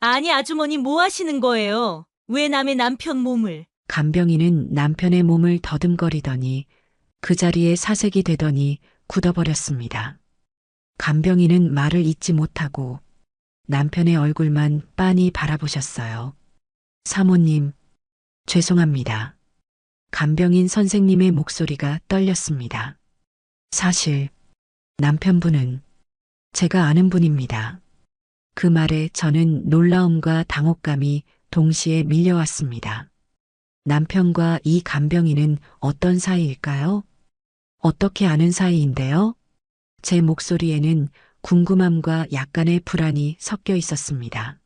아니, 아주머니 뭐 하시는 거예요? 왜 남의 남편 몸을? 간병인은 남편의 몸을 더듬거리더니 그 자리에 사색이 되더니 굳어버렸습니다. 간병인은 말을 잇지 못하고 남편의 얼굴만 빤히 바라보셨어요. 사모님, 죄송합니다. 간병인 선생님의 목소리가 떨렸습니다. 사실 남편분은 제가 아는 분입니다. 그 말에 저는 놀라움과 당혹감이 동시에 밀려왔습니다. 남편과 이 간병인은 어떤 사이일까요? 어떻게 아는 사이인데요? 제 목소리에는 궁금함과 약간의 불안이 섞여 있었습니다.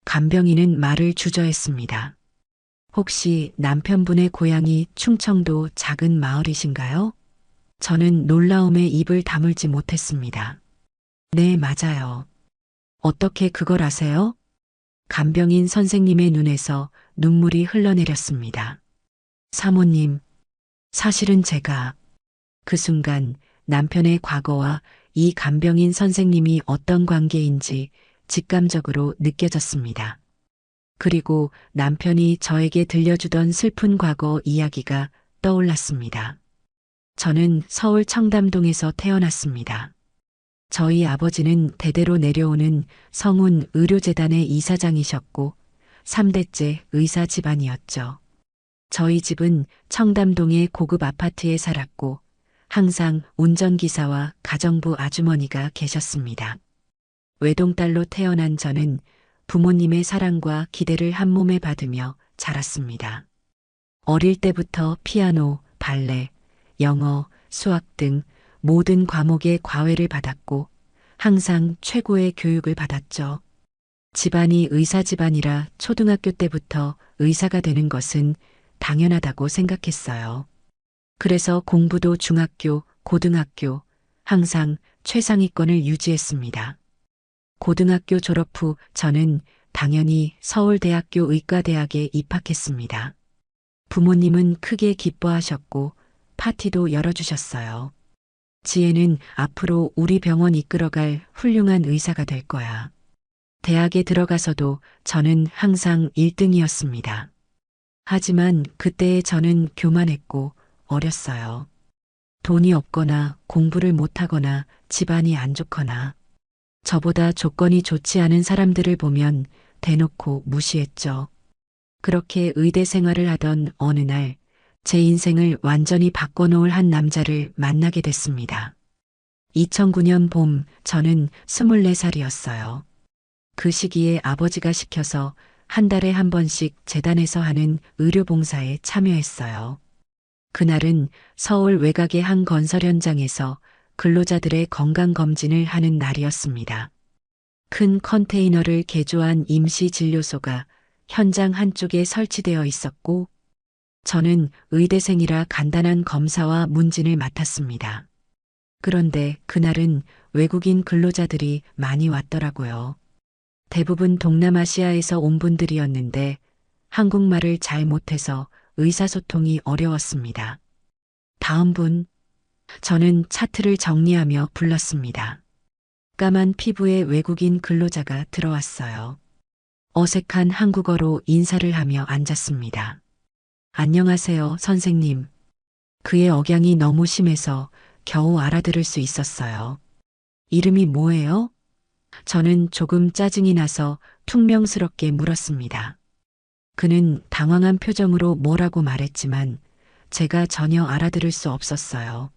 간병인은 말을 주저했습니다. 혹시 남편분의 고향이 충청도 작은 마을이신가요? 저는 놀라움에 입을 다물지 못했습니다. 네, 맞아요. 어떻게 그걸 아세요? 간병인 선생님의 눈에서 눈물이 흘러내렸습니다. 사모님, 사실은 제가 그 순간 남편의 과거와 이 간병인 선생님이 어떤 관계인지 직감적으로 느껴졌습니다. 그리고 남편이 저에게 들려주던 슬픈 과거 이야기가 떠올랐습니다. 저는 서울 청담동에서 태어났습니다. 저희 아버지는 대대로 내려오는 성운 의료재단의 이사장이셨고 3대째 의사 집안이었죠. 저희 집은 청담동의 고급 아파트에 살았고 항상 운전기사와 가정부 아주머니가 계셨습니다. 외동딸로 태어난 저는 부모님의 사랑과 기대를 한 몸에 받으며 자랐습니다. 어릴 때부터 피아노, 발레, 영어, 수학 등 모든 과목에 과외를 받았고 항상 최고의 교육을 받았죠. 집안이 의사 집안이라 초등학교 때부터 의사가 되는 것은 당연하다고 생각했어요. 그래서 공부도 중학교, 고등학교 항상 최상위권을 유지했습니다. 고등학교 졸업 후 저는 당연히 서울대학교 의과대학에 입학했습니다. 부모님은 크게 기뻐하셨고 파티도 열어주셨어요. 지혜는 앞으로 우리 병원 이끌어갈 훌륭한 의사가 될 거야. 대학에 들어가서도 저는 항상 1등이었습니다. 하지만 그때의 저는 교만했고 어렸어요. 돈이 없거나 공부를 못하거나 집안이 안 좋거나 저보다 조건이 좋지 않은 사람들을 보면 대놓고 무시했죠. 그렇게 의대 생활을 하던 어느 날 제 인생을 완전히 바꿔놓을 한 남자를 만나게 됐습니다. 2009년 봄 저는 24살이었어요. 그 시기에 아버지가 시켜서 한 달에 한 번씩 재단에서 하는 의료봉사에 참여했어요. 그날은 서울 외곽의 한 건설 현장에서 근로자들의 건강검진을 하는 날이었습니다. 큰 컨테이너를 개조한 임시 진료소가 현장 한쪽에 설치되어 있었고, 저는 의대생이라 간단한 검사와 문진을 맡았습니다. 그런데 그날은 외국인 근로자들이 많이 왔더라고요. 대부분 동남아시아에서 온 분들이었는데 한국말을 잘 못해서 의사소통이 어려웠습니다. 다음 분, 저는 차트를 정리하며 불렀습니다. 까만 피부의 외국인 근로자가 들어왔어요. 어색한 한국어로 인사를 하며 앉았습니다. 안녕하세요, 선생님. 그의 억양이 너무 심해서 겨우 알아들을 수 있었어요. 이름이 뭐예요? 저는 조금 짜증이 나서 퉁명스럽게 물었습니다. 그는 당황한 표정으로 뭐라고 말했지만 제가 전혀 알아들을 수 없었어요.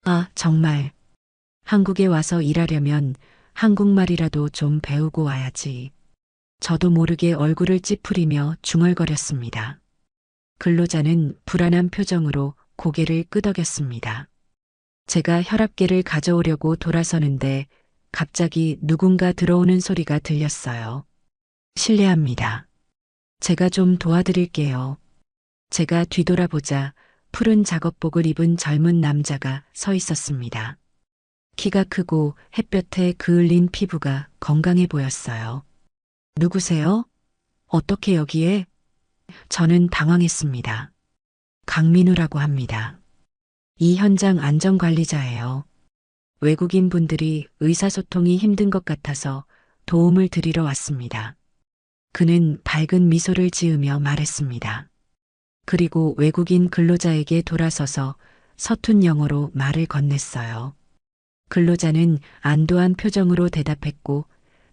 아, 정말. 한국에 와서 일하려면 한국말이라도 좀 배우고 와야지. 저도 모르게 얼굴을 찌푸리며 중얼거렸습니다. 근로자는 불안한 표정으로 고개를 끄덕였습니다. 제가 혈압계를 가져오려고 돌아서는데 갑자기 누군가 들어오는 소리가 들렸어요. 실례합니다. 제가 좀 도와드릴게요. 제가 뒤돌아보자 푸른 작업복을 입은 젊은 남자가 서 있었습니다. 키가 크고 햇볕에 그을린 피부가 건강해 보였어요. 누구세요? 어떻게 여기에? 저는 당황했습니다. 강민우라고 합니다. 이 현장 안전관리자예요. 외국인 분들이 의사소통이 힘든 것 같아서 도움을 드리러 왔습니다. 그는 밝은 미소를 지으며 말했습니다. 그리고 외국인 근로자에게 돌아서서 서툰 영어로 말을 건넸어요. 근로자는 안도한 표정으로 대답했고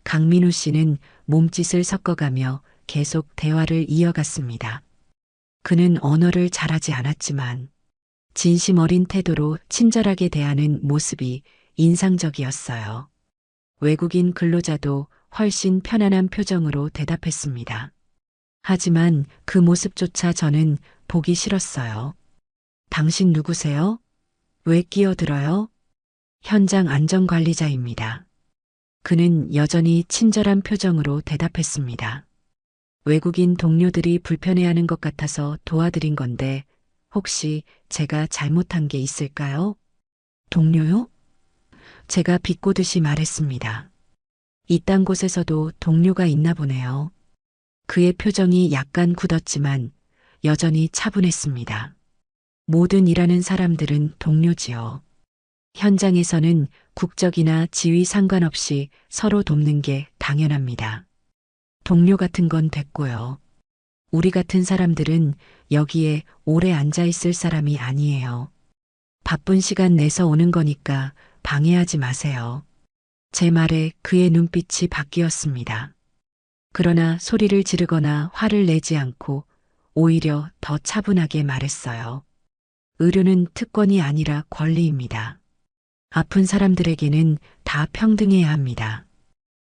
강민우 씨는 몸짓을 섞어가며 계속 대화를 이어갔습니다. 그는 언어를 잘하지 않았지만 진심 어린 태도로 친절하게 대하는 모습이 인상적이었어요. 외국인 근로자도 훨씬 편안한 표정으로 대답했습니다. 하지만 그 모습조차 저는 보기 싫었어요. 당신 누구세요? 왜 끼어들어요? 현장 안전관리자입니다. 그는 여전히 친절한 표정으로 대답했습니다. 외국인 동료들이 불편해하는 것 같아서 도와드린 건데 혹시 제가 잘못한 게 있을까요? 동료요? 제가 비꼬듯이 말했습니다. 이딴 곳에서도 동료가 있나 보네요. 그의 표정이 약간 굳었지만 여전히 차분했습니다. 모든 일하는 사람들은 동료지요. 현장에서는 국적이나 지위 상관없이 서로 돕는 게 당연합니다. 동료 같은 건 됐고요. 우리 같은 사람들은 여기에 오래 앉아 있을 사람이 아니에요. 바쁜 시간 내서 오는 거니까 방해하지 마세요. 제 말에 그의 눈빛이 바뀌었습니다. 그러나 소리를 지르거나 화를 내지 않고 오히려 더 차분하게 말했어요. 의료는 특권이 아니라 권리입니다. 아픈 사람들에게는 다 평등해야 합니다.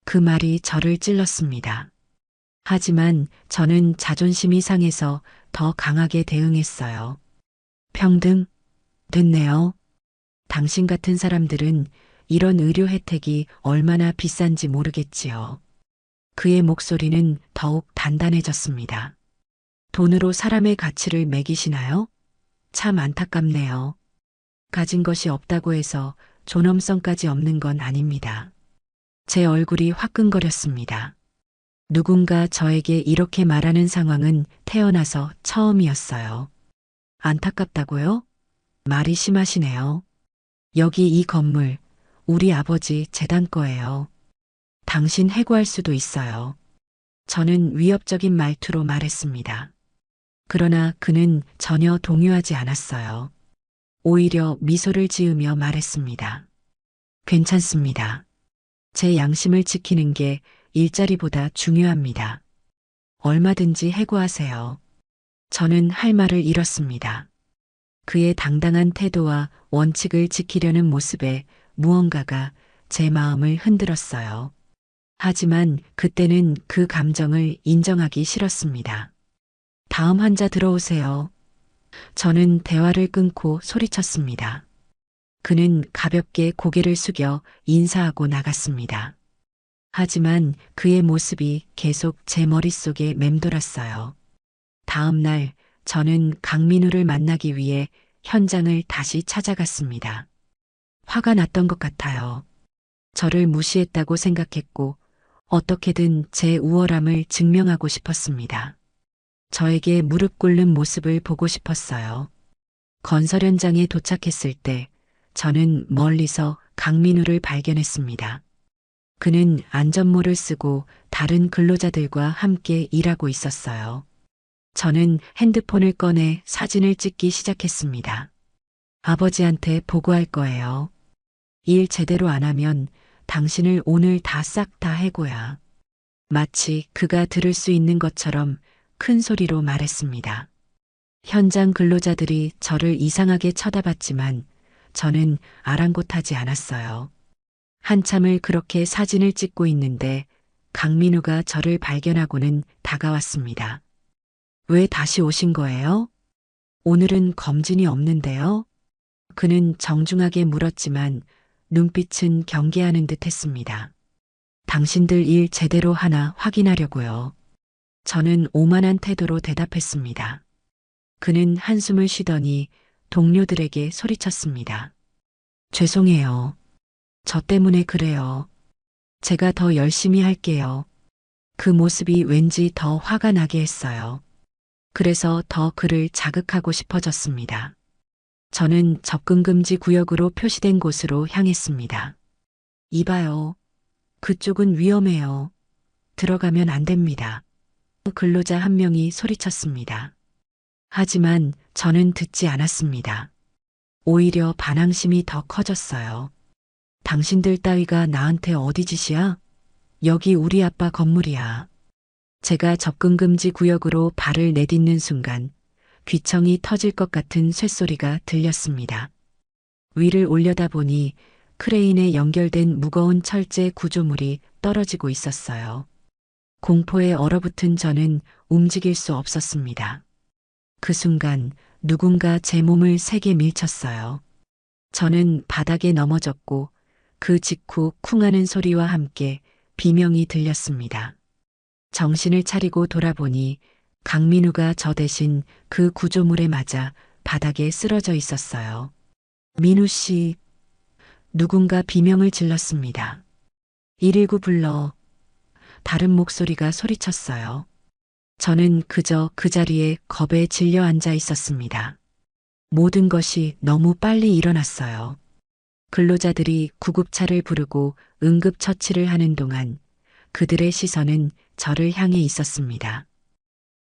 그 말이 저를 찔렀습니다. 하지만 저는 자존심이 상해서 더 강하게 대응했어요. 평등? 됐네요. 당신 같은 사람들은 이런 의료 혜택이 얼마나 비싼지 모르겠지요. 그의 목소리는 더욱 단단해졌습니다. 돈으로 사람의 가치를 매기시나요? 참 안타깝네요. 가진 것이 없다고 해서 존엄성까지 없는 건 아닙니다. 제 얼굴이 화끈거렸습니다. 누군가 저에게 이렇게 말하는 상황은 태어나서 처음이었어요. 안타깝다고요? 말이 심하시네요. 여기 이 건물, 우리 아버지 재단 거예요. 당신 해고할 수도 있어요. 저는 위협적인 말투로 말했습니다. 그러나 그는 전혀 동요하지 않았어요. 오히려 미소를 지으며 말했습니다. 괜찮습니다. 제 양심을 지키는 게 일자리보다 중요합니다. 얼마든지 해고하세요. 저는 할 말을 잃었습니다. 그의 당당한 태도와 원칙을 지키려는 모습에 무언가가 제 마음을 흔들었어요. 하지만 그때는 그 감정을 인정하기 싫었습니다. 다음 환자 들어오세요. 저는 대화를 끊고 소리쳤습니다. 그는 가볍게 고개를 숙여 인사하고 나갔습니다. 하지만 그의 모습이 계속 제 머릿속에 맴돌았어요. 다음 날 저는 강민우를 만나기 위해 현장을 다시 찾아갔습니다. 화가 났던 것 같아요. 저를 무시했다고 생각했고 어떻게든 제 우월함을 증명하고 싶었습니다. 저에게 무릎 꿇는 모습을 보고 싶었어요. 건설 현장에 도착했을 때 저는 멀리서 강민우를 발견했습니다. 그는 안전모를 쓰고 다른 근로자들과 함께 일하고 있었어요. 저는 핸드폰을 꺼내 사진을 찍기 시작했습니다. 아버지한테 보고할 거예요. 일 제대로 안 하면 당신을 오늘 다 싹 다 해고야. 마치 그가 들을 수 있는 것처럼 큰 소리로 말했습니다. 현장 근로자들이 저를 이상하게 쳐다봤지만 저는 아랑곳하지 않았어요. 한참을 그렇게 사진을 찍고 있는데 강민우가 저를 발견하고는 다가왔습니다. 왜 다시 오신 거예요? 오늘은 검진이 없는데요? 그는 정중하게 물었지만 눈빛은 경계하는 듯 했습니다. 당신들 일 제대로 하나 확인하려고요. 저는 오만한 태도로 대답했습니다. 그는 한숨을 쉬더니 동료들에게 소리쳤습니다. 죄송해요. 저 때문에 그래요. 제가 더 열심히 할게요. 그 모습이 왠지 더 화가 나게 했어요. 그래서 더 그를 자극하고 싶어졌습니다. 저는 접근금지 구역으로 표시된 곳으로 향했습니다. 이봐요. 그쪽은 위험해요. 들어가면 안 됩니다. 근로자 한 명이 소리쳤습니다. 하지만 저는 듣지 않았습니다. 오히려 반항심이 더 커졌어요. 당신들 따위가 나한테 어디 짓이야? 여기 우리 아빠 건물이야. 제가 접근금지 구역으로 발을 내딛는 순간 귀청이 터질 것 같은 쇳소리가 들렸습니다. 위를 올려다보니 크레인에 연결된 무거운 철제 구조물이 떨어지고 있었어요. 공포에 얼어붙은 저는 움직일 수 없었습니다. 그 순간 누군가 제 몸을 세게 밀쳤어요. 저는 바닥에 넘어졌고 그 직후 쿵하는 소리와 함께 비명이 들렸습니다. 정신을 차리고 돌아보니 강민우가 저 대신 그 구조물에 맞아 바닥에 쓰러져 있었어요. 민우 씨, 누군가 비명을 질렀습니다. 119 불러. 다른 목소리가 소리쳤어요. 저는 그저 그 자리에 겁에 질려 앉아 있었습니다. 모든 것이 너무 빨리 일어났어요. 근로자들이 구급차를 부르고 응급처치를 하는 동안 그들의 시선은 저를 향해 있었습니다.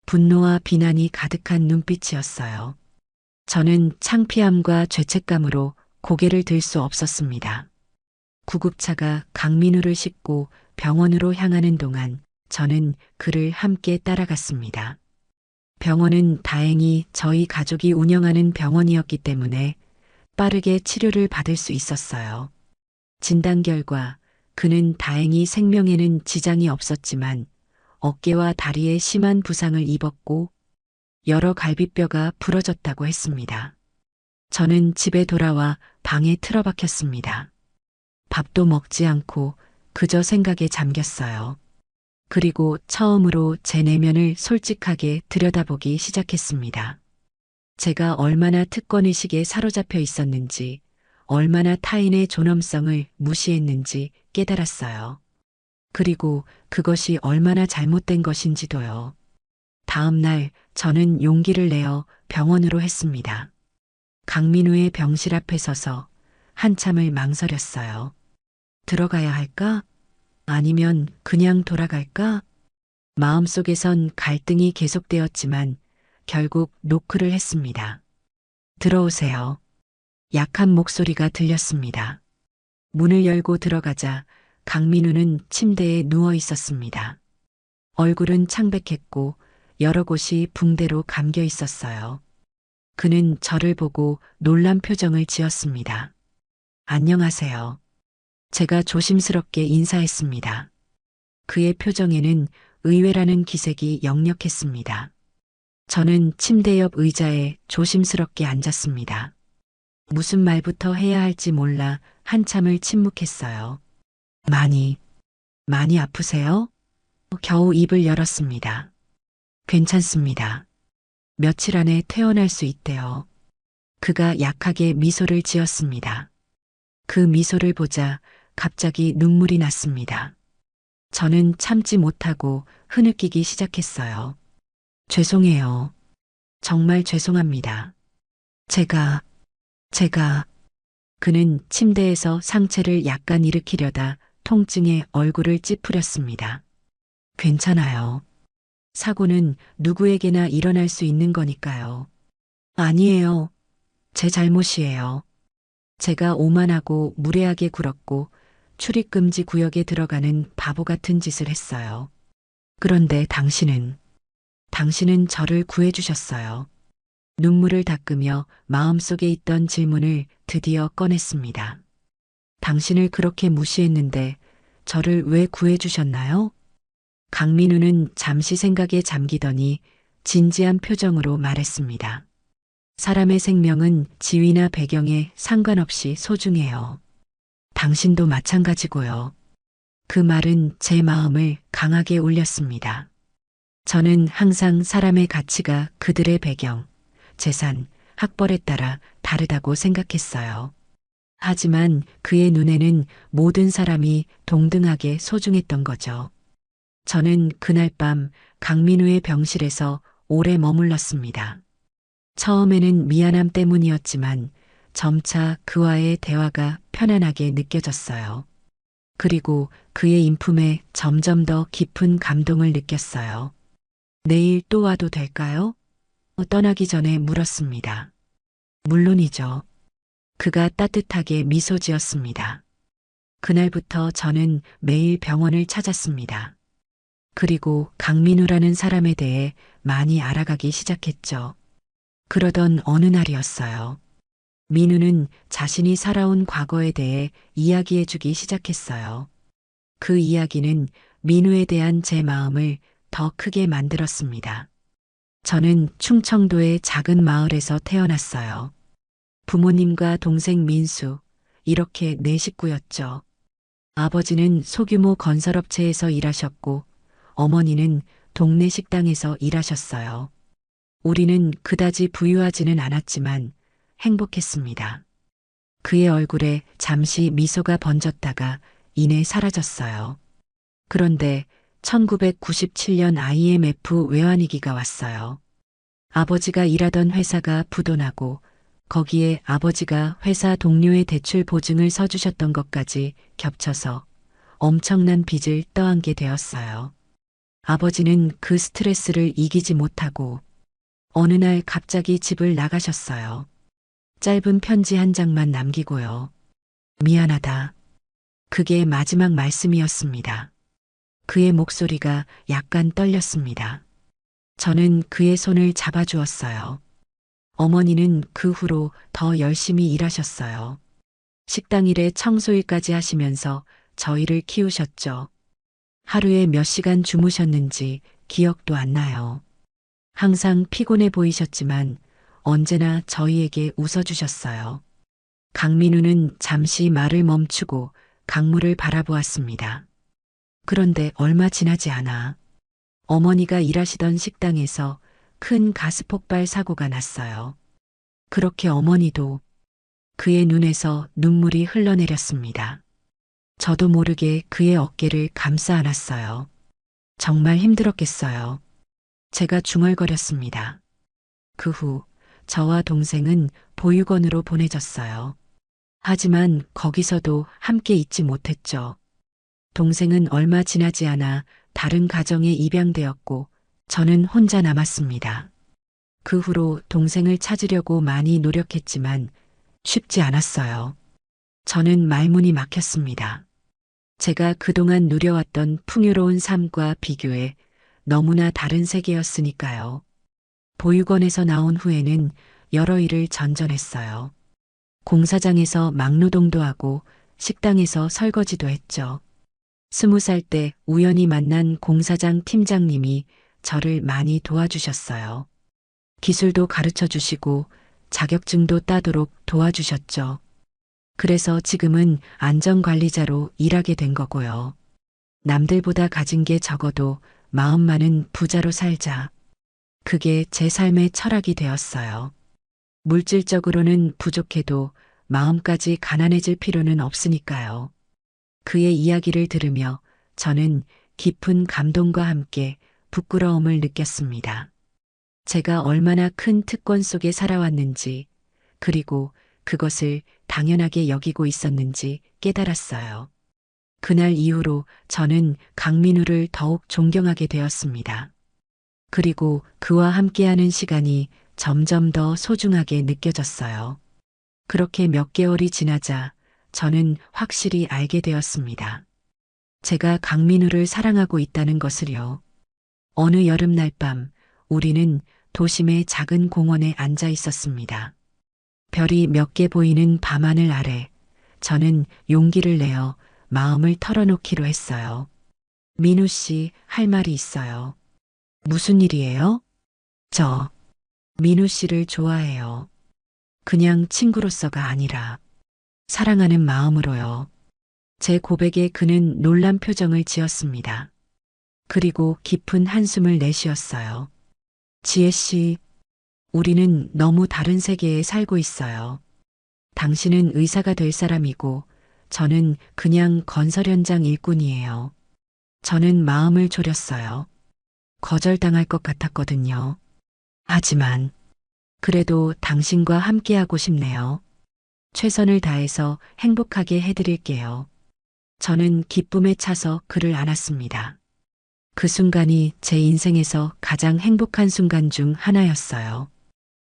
분노와 비난이 가득한 눈빛이었어요. 저는 창피함과 죄책감으로 고개를 들 수 없었습니다. 구급차가 강민우를 싣고 병원으로 향하는 동안 저는 그를 함께 따라갔습니다. 병원은 다행히 저희 가족이 운영하는 병원이었기 때문에 빠르게 치료를 받을 수 있었어요. 진단 결과 그는 다행히 생명에는 지장이 없었지만 어깨와 다리에 심한 부상을 입었고 여러 갈비뼈가 부러졌다고 했습니다. 저는 집에 돌아와 방에 틀어박혔습니다. 밥도 먹지 않고 그저 생각에 잠겼어요. 그리고 처음으로 제 내면을 솔직하게 들여다보기 시작했습니다. 제가 얼마나 특권의식에 사로잡혀 있었는지, 얼마나 타인의 존엄성을 무시했는지 깨달았어요. 그리고 그것이 얼마나 잘못된 것인지도요. 다음 날 저는 용기를 내어 병원으로 했습니다. 강민우의 병실 앞에 서서 한참을 망설였어요. 들어가야 할까? 아니면 그냥 돌아갈까? 마음속에선 갈등이 계속되었지만 결국 노크를 했습니다. 들어오세요. 약한 목소리가 들렸습니다. 문을 열고 들어가자 강민우는 침대에 누워 있었습니다. 얼굴은 창백했고 여러 곳이 붕대로 감겨 있었어요. 그는 저를 보고 놀란 표정을 지었습니다. 안녕하세요. 제가 조심스럽게 인사했습니다. 그의 표정에는 의외라는 기색이 역력했습니다. 저는 침대 옆 의자에 조심스럽게 앉았습니다. 무슨 말부터 해야 할지 몰라 한참을 침묵했어요. 많이 아프세요? 겨우 입을 열었습니다. 괜찮습니다. 며칠 안에 퇴원할 수 있대요. 그가 약하게 미소를 지었습니다. 그 미소를 보자 갑자기 눈물이 났습니다. 저는 참지 못하고 흐느끼기 시작했어요. 죄송해요. 정말 죄송합니다. 제가, 그는 침대에서 상체를 약간 일으키려다 통증에 얼굴을 찌푸렸습니다. 괜찮아요. 사고는 누구에게나 일어날 수 있는 거니까요. 아니에요. 제 잘못이에요. 제가 오만하고 무례하게 굴었고 출입금지 구역에 들어가는 바보 같은 짓을 했어요. 그런데 당신은 저를 구해주셨어요. 눈물을 닦으며 마음속에 있던 질문을 드디어 꺼냈습니다. 당신을 그렇게 무시했는데 저를 왜 구해주셨나요? 강민우는 잠시 생각에 잠기더니 진지한 표정으로 말했습니다. 사람의 생명은 지위나 배경에 상관없이 소중해요. 당신도 마찬가지고요. 그 말은 제 마음을 강하게 울렸습니다. 저는 항상 사람의 가치가 그들의 배경, 재산, 학벌에 따라 다르다고 생각했어요. 하지만 그의 눈에는 모든 사람이 동등하게 소중했던 거죠. 저는 그날 밤 강민우의 병실에서 오래 머물렀습니다. 처음에는 미안함 때문이었지만 점차 그와의 대화가 편안하게 느껴졌어요. 그리고 그의 인품에 점점 더 깊은 감동을 느꼈어요. 내일 또 와도 될까요? 떠나기 전에 물었습니다. 물론이죠. 그가 따뜻하게 미소 지었습니다. 그날부터 저는 매일 병원을 찾았습니다. 그리고 강민우라는 사람에 대해 많이 알아가기 시작했죠. 그러던 어느 날이었어요. 민우는 자신이 살아온 과거에 대해 이야기해주기 시작했어요. 그 이야기는 민우에 대한 제 마음을 더 크게 만들었습니다. 저는 충청도의 작은 마을에서 태어났어요. 부모님과 동생 민수, 이렇게 네 식구였죠. 아버지는 소규모 건설업체에서 일하셨고, 어머니는 동네 식당에서 일하셨어요. 우리는 그다지 부유하지는 않았지만 행복했습니다. 그의 얼굴에 잠시 미소가 번졌다가 이내 사라졌어요. 그런데 1997년 IMF 외환위기가 왔어요. 아버지가 일하던 회사가 부도나고 거기에 아버지가 회사 동료의 대출 보증을 서주셨던 것까지 겹쳐서 엄청난 빚을 떠안게 되었어요. 아버지는 그 스트레스를 이기지 못하고 어느 날 갑자기 집을 나가셨어요. 짧은 편지 한 장만 남기고요. 미안하다. 그게 마지막 말씀이었습니다. 그의 목소리가 약간 떨렸습니다. 저는 그의 손을 잡아주었어요. 어머니는 그 후로 더 열심히 일하셨어요. 식당 일에 청소일까지 하시면서 저희를 키우셨죠. 하루에 몇 시간 주무셨는지 기억도 안 나요. 항상 피곤해 보이셨지만 언제나 저희에게 웃어주셨어요. 강민우는 잠시 말을 멈추고 강물을 바라보았습니다. 그런데 얼마 지나지 않아 어머니가 일하시던 식당에서 큰 가스폭발 사고가 났어요. 그렇게 어머니도 그의 눈에서 눈물이 흘러내렸습니다. 저도 모르게 그의 어깨를 감싸 안았어요. 정말 힘들었겠어요. 제가 중얼거렸습니다. 그 후 저와 동생은 보육원으로 보내졌어요. 하지만 거기서도 함께 있지 못했죠. 동생은 얼마 지나지 않아 다른 가정에 입양되었고 저는 혼자 남았습니다. 그 후로 동생을 찾으려고 많이 노력했지만 쉽지 않았어요. 저는 말문이 막혔습니다. 제가 그동안 누려왔던 풍요로운 삶과 비교해 너무나 다른 세계였으니까요. 보육원에서 나온 후에는 여러 일을 전전했어요. 공사장에서 막노동도 하고 식당에서 설거지도 했죠. 20살 때 우연히 만난 공사장 팀장님이 저를 많이 도와주셨어요. 기술도 가르쳐 주시고 자격증도 따도록 도와주셨죠. 그래서 지금은 안전관리자로 일하게 된 거고요. 남들보다 가진 게 적어도 마음만은 부자로 살자. 그게 제 삶의 철학이 되었어요. 물질적으로는 부족해도 마음까지 가난해질 필요는 없으니까요. 그의 이야기를 들으며 저는 깊은 감동과 함께 부끄러움을 느꼈습니다. 제가 얼마나 큰 특권 속에 살아왔는지, 그리고 그것을 당연하게 여기고 있었는지 깨달았어요. 그날 이후로 저는 강민우를 더욱 존경하게 되었습니다. 그리고 그와 함께하는 시간이 점점 더 소중하게 느껴졌어요. 그렇게 몇 개월이 지나자 저는 확실히 알게 되었습니다. 제가 강민우를 사랑하고 있다는 것을요. 어느 여름날 밤 우리는 도심의 작은 공원에 앉아 있었습니다. 별이 몇 개 보이는 밤하늘 아래 저는 용기를 내어 마음을 털어놓기로 했어요. 민우 씨, 할 말이 있어요. 무슨 일이에요? 저 민우 씨를 좋아해요. 그냥 친구로서가 아니라 사랑하는 마음으로요. 제 고백에 그는 놀란 표정을 지었습니다. 그리고 깊은 한숨을 내쉬었어요. 지혜 씨, 우리는 너무 다른 세계에 살고 있어요. 당신은 의사가 될 사람이고 저는 그냥 건설 현장 일꾼이에요. 저는 마음을 졸였어요. 거절당할 것 같았거든요. 하지만 그래도 당신과 함께하고 싶네요. 최선을 다해서 행복하게 해드릴게요. 저는 기쁨에 차서 그를 안았습니다. 그 순간이 제 인생에서 가장 행복한 순간 중 하나였어요.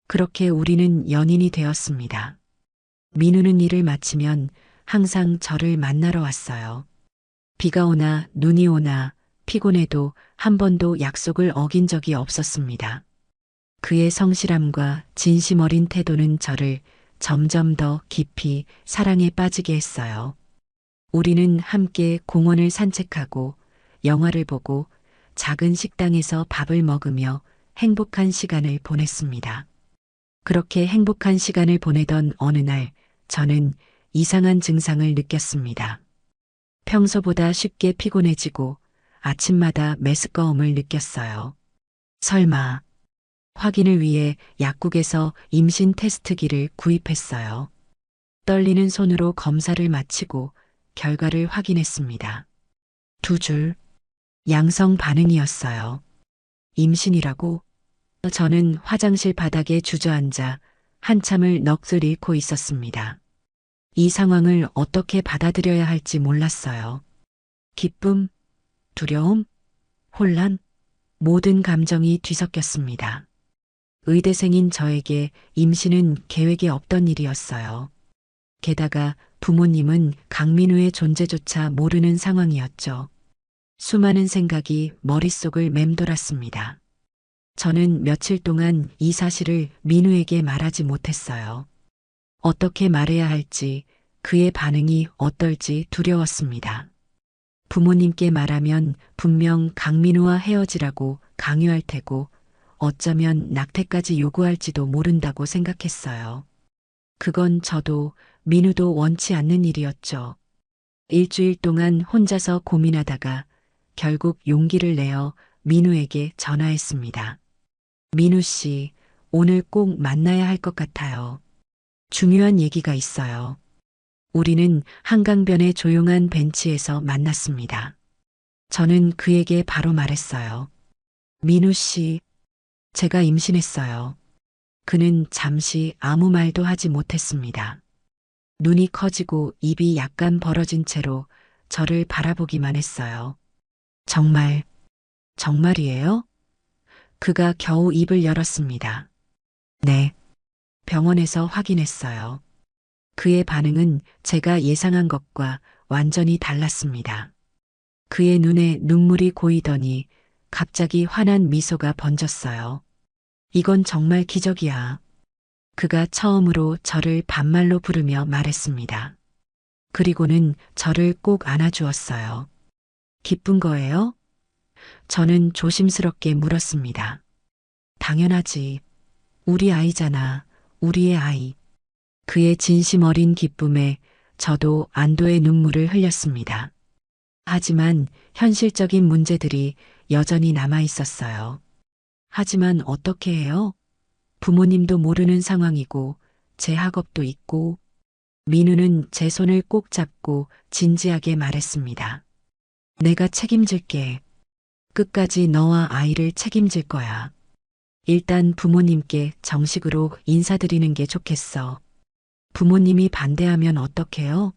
그렇게 우리는 연인이 되었습니다. 민우는 일을 마치면 항상 저를 만나러 왔어요. 비가 오나 눈이 오나 피곤해도 한 번도 약속을 어긴 적이 없었습니다. 그의 성실함과 진심 어린 태도는 저를 점점 더 깊이 사랑에 빠지게 했어요. 우리는 함께 공원을 산책하고 영화를 보고 작은 식당에서 밥을 먹으며 행복한 시간을 보냈습니다. 그렇게 행복한 시간을 보내던 어느 날 저는 이상한 증상을 느꼈습니다. 평소보다 쉽게 피곤해지고 아침마다 메스꺼움을 느꼈어요. 설마 확인을 위해 약국에서 임신 테스트기를 구입했어요. 떨리는 손으로 검사를 마치고 결과를 확인했습니다. 두 줄 양성 반응이었어요. 임신이라고? 저는 화장실 바닥에 주저앉아 한참을 넋을 잃고 있었습니다. 이 상황을 어떻게 받아들여야 할지 몰랐어요. 기쁨, 두려움, 혼란, 모든 감정이 뒤섞였습니다. 의대생인 저에게 임신은 계획에 없던 일이었어요. 게다가 부모님은 강민우의 존재조차 모르는 상황이었죠. 수많은 생각이 머릿속을 맴돌았습니다. 저는 며칠 동안 이 사실을 민우에게 말하지 못했어요. 어떻게 말해야 할지, 그의 반응이 어떨지 두려웠습니다. 부모님께 말하면 분명 강민우와 헤어지라고 강요할 테고 어쩌면 낙태까지 요구할지도 모른다고 생각했어요. 그건 저도 민우도 원치 않는 일이었죠. 일주일 동안 혼자서 고민하다가 결국 용기를 내어 민우에게 전화했습니다. 민우 씨, 오늘 꼭 만나야 할 것 같아요. 중요한 얘기가 있어요. 우리는 한강변의 조용한 벤치에서 만났습니다. 저는 그에게 바로 말했어요. 민우 씨, 제가 임신했어요. 그는 잠시 아무 말도 하지 못했습니다. 눈이 커지고 입이 약간 벌어진 채로 저를 바라보기만 했어요. 정말, 정말이에요? 그가 겨우 입을 열었습니다. 네. 병원에서 확인했어요. 그의 반응은 제가 예상한 것과 완전히 달랐습니다. 그의 눈에 눈물이 고이더니 갑자기 환한 미소가 번졌어요. 이건 정말 기적이야. 그가 처음으로 저를 반말로 부르며 말했습니다. 그리고는 저를 꼭 안아주었어요. 기쁜 거예요? 저는 조심스럽게 물었습니다. 당연하지. 우리 아이잖아. 우리의 아이. 그의 진심 어린 기쁨에 저도 안도의 눈물을 흘렸습니다. 하지만 현실적인 문제들이 여전히 남아 있었어요. 하지만 어떻게 해요? 부모님도 모르는 상황이고 제 학업도 있고 민우는 제 손을 꼭 잡고 진지하게 말했습니다. 내가 책임질게. 끝까지 너와 아이를 책임질 거야. 일단 부모님께 정식으로 인사드리는 게 좋겠어. 부모님이 반대하면 어떡해요?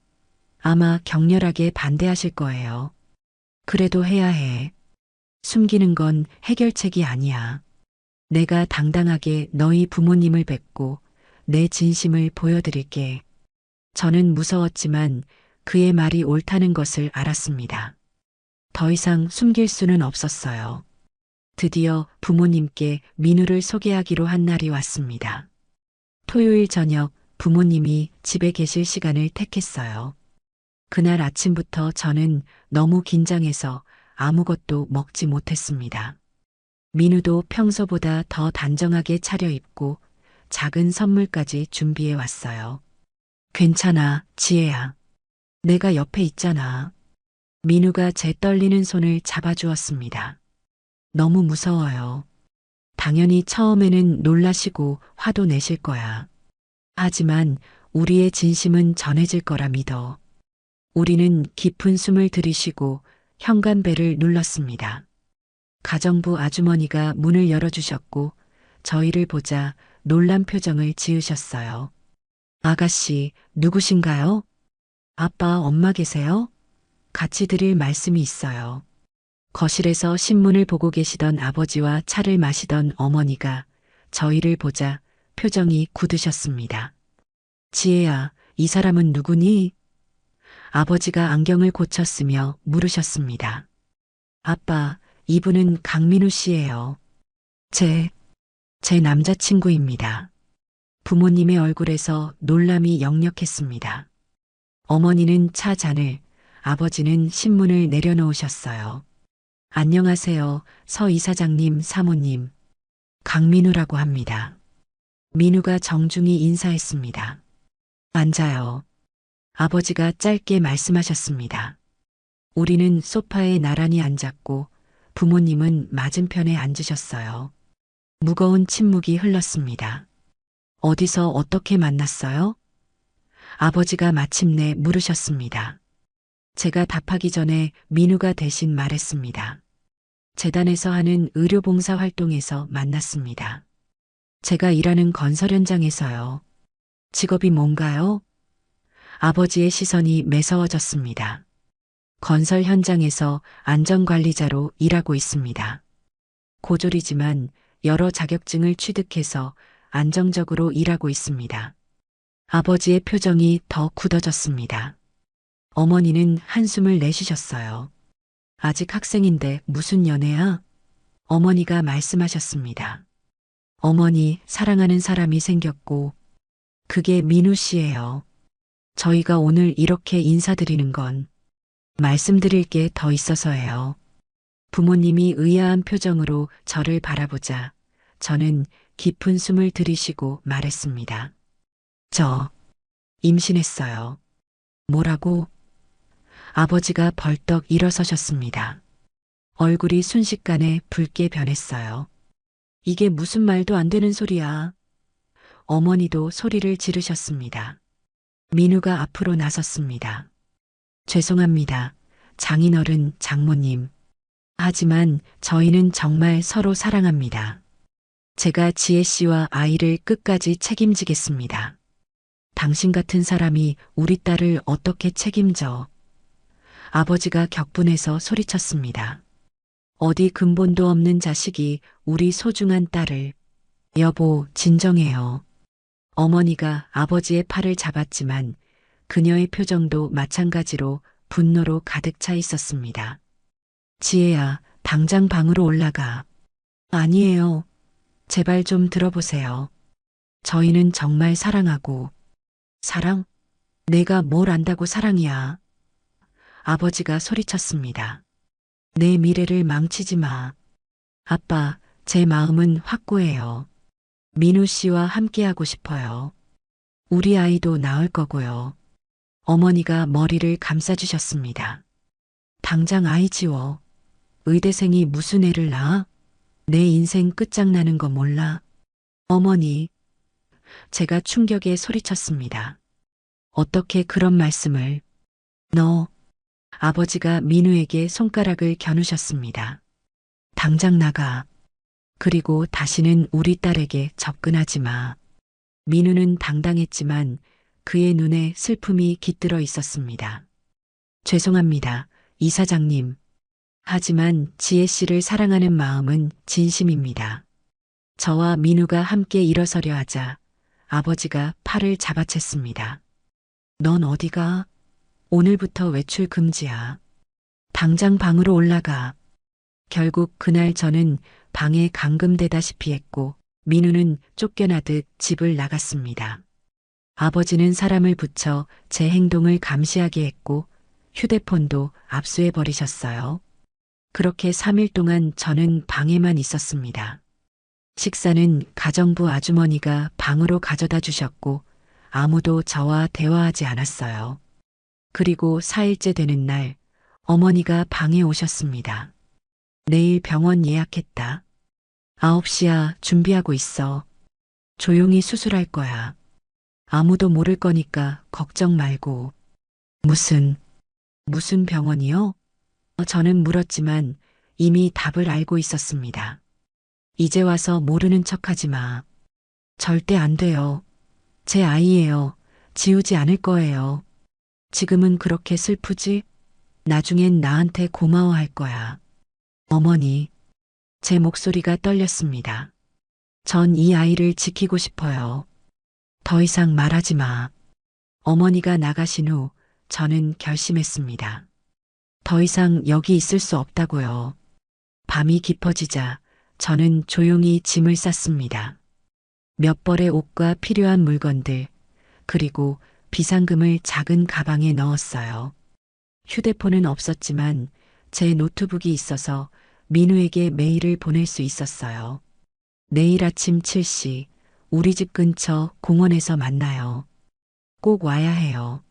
아마 격렬하게 반대하실 거예요. 그래도 해야 해. 숨기는 건 해결책이 아니야. 내가 당당하게 너희 부모님을 뵙고 내 진심을 보여드릴게. 저는 무서웠지만 그의 말이 옳다는 것을 알았습니다. 더 이상 숨길 수는 없었어요. 드디어 부모님께 민우를 소개하기로 한 날이 왔습니다. 토요일 저녁 부모님이 집에 계실 시간을 택했어요. 그날 아침부터 저는 너무 긴장해서 아무것도 먹지 못했습니다. 민우도 평소보다 더 단정하게 차려입고 작은 선물까지 준비해 왔어요. 괜찮아, 지혜야. 내가 옆에 있잖아. 민우가 제 떨리는 손을 잡아주었습니다. 너무 무서워요. 당연히 처음에는 놀라시고 화도 내실 거야. 하지만 우리의 진심은 전해질 거라 믿어. 우리는 깊은 숨을 들이쉬고 현관벨을 눌렀습니다. 가정부 아주머니가 문을 열어주셨고 저희를 보자 놀란 표정을 지으셨어요. 아가씨, 누구신가요? 아빠, 엄마 계세요? 같이 드릴 말씀이 있어요. 거실에서 신문을 보고 계시던 아버지와 차를 마시던 어머니가 저희를 보자 표정이 굳으셨습니다. 지혜야, 이 사람은 누구니? 아버지가 안경을 고쳤으며 물으셨습니다. 아빠, 이분은 강민우 씨예요. 제, 제 남자친구입니다. 부모님의 얼굴에서 놀람이 역력했습니다. 어머니는 차 잔을, 아버지는 신문을 내려놓으셨어요. 안녕하세요, 서 이사장님, 사모님. 강민우라고 합니다. 민우가 정중히 인사했습니다. 앉아요. 아버지가 짧게 말씀하셨습니다. 우리는 소파에 나란히 앉았고 부모님은 맞은편에 앉으셨어요. 무거운 침묵이 흘렀습니다. 어디서 어떻게 만났어요? 아버지가 마침내 물으셨습니다. 제가 답하기 전에 민우가 대신 말했습니다. 재단에서 하는 의료봉사 활동에서 만났습니다. 제가 일하는 건설 현장에서요. 직업이 뭔가요? 아버지의 시선이 매서워졌습니다. 건설 현장에서 안전관리자로 일하고 있습니다. 고졸이지만 여러 자격증을 취득해서 안정적으로 일하고 있습니다. 아버지의 표정이 더 굳어졌습니다. 어머니는 한숨을 내쉬셨어요. 아직 학생인데 무슨 연애야? 어머니가 말씀하셨습니다. 어머니, 사랑하는 사람이 생겼고 그게 민우 씨예요. 저희가 오늘 이렇게 인사드리는 건 말씀드릴 게 더 있어서예요. 부모님이 의아한 표정으로 저를 바라보자 저는 깊은 숨을 들이쉬고 말했습니다. 저 임신했어요. 뭐라고? 아버지가 벌떡 일어서셨습니다. 얼굴이 순식간에 붉게 변했어요. 이게 무슨 말도 안 되는 소리야. 어머니도 소리를 지르셨습니다. 민우가 앞으로 나섰습니다. 죄송합니다. 장인어른, 장모님. 하지만 저희는 정말 서로 사랑합니다. 제가 지혜 씨와 아이를 끝까지 책임지겠습니다. 당신 같은 사람이 우리 딸을 어떻게 책임져? 아버지가 격분해서 소리쳤습니다. 어디 근본도 없는 자식이 우리 소중한 딸을. 여보, 진정해요. 어머니가 아버지의 팔을 잡았지만 그녀의 표정도 마찬가지로 분노로 가득 차 있었습니다. 지혜야, 당장 방으로 올라가. 아니에요. 제발 좀 들어보세요. 저희는 정말 사랑하고. 사랑? 내가 뭘 안다고 사랑이야. 아버지가 소리쳤습니다. 내 미래를 망치지 마. 아빠, 제 마음은 확고해요. 민우 씨와 함께하고 싶어요. 우리 아이도 낳을 거고요. 어머니가 머리를 감싸주셨습니다. 당장 아이 지워. 의대생이 무슨 애를 낳아? 내 인생 끝장나는 거 몰라? 어머니. 제가 충격에 소리쳤습니다. 어떻게 그런 말씀을. 너. 아버지가 민우에게 손가락을 겨누셨습니다. 당장 나가. 그리고 다시는 우리 딸에게 접근하지 마. 민우는 당당했지만 그의 눈에 슬픔이 깃들어 있었습니다. 죄송합니다, 이사장님. 하지만 지혜 씨를 사랑하는 마음은 진심입니다. 저와 민우가 함께 일어서려 하자 아버지가 팔을 잡아챘습니다. 넌 어디가? 오늘부터 외출 금지야. 당장 방으로 올라가. 결국 그날 저는 방에 감금되다시피 했고 민우는 쫓겨나듯 집을 나갔습니다. 아버지는 사람을 붙여 제 행동을 감시하게 했고 휴대폰도 압수해 버리셨어요. 그렇게 3일 동안 저는 방에만 있었습니다. 식사는 가정부 아주머니가 방으로 가져다 주셨고 아무도 저와 대화하지 않았어요. 그리고 4일째 되는 날 어머니가 방에 오셨습니다. 내일 병원 예약했다. 9시야, 준비하고 있어. 조용히 수술할 거야. 아무도 모를 거니까 걱정 말고. 무슨 병원이요? 저는 물었지만 이미 답을 알고 있었습니다. 이제 와서 모르는 척하지 마. 절대 안 돼요. 제 아이예요. 지우지 않을 거예요. 지금은 그렇게 슬프지? 나중엔 나한테 고마워할 거야. 어머니, 제 목소리가 떨렸습니다. 전 이 아이를 지키고 싶어요. 더 이상 말하지 마. 어머니가 나가신 후 저는 결심했습니다. 더 이상 여기 있을 수 없다고요. 밤이 깊어지자 저는 조용히 짐을 쌌습니다. 몇 벌의 옷과 필요한 물건들, 그리고 비상금을 작은 가방에 넣었어요. 휴대폰은 없었지만 제 노트북이 있어서 민우에게 메일을 보낼 수 있었어요. 내일 아침 7시 우리 집 근처 공원에서 만나요. 꼭 와야 해요.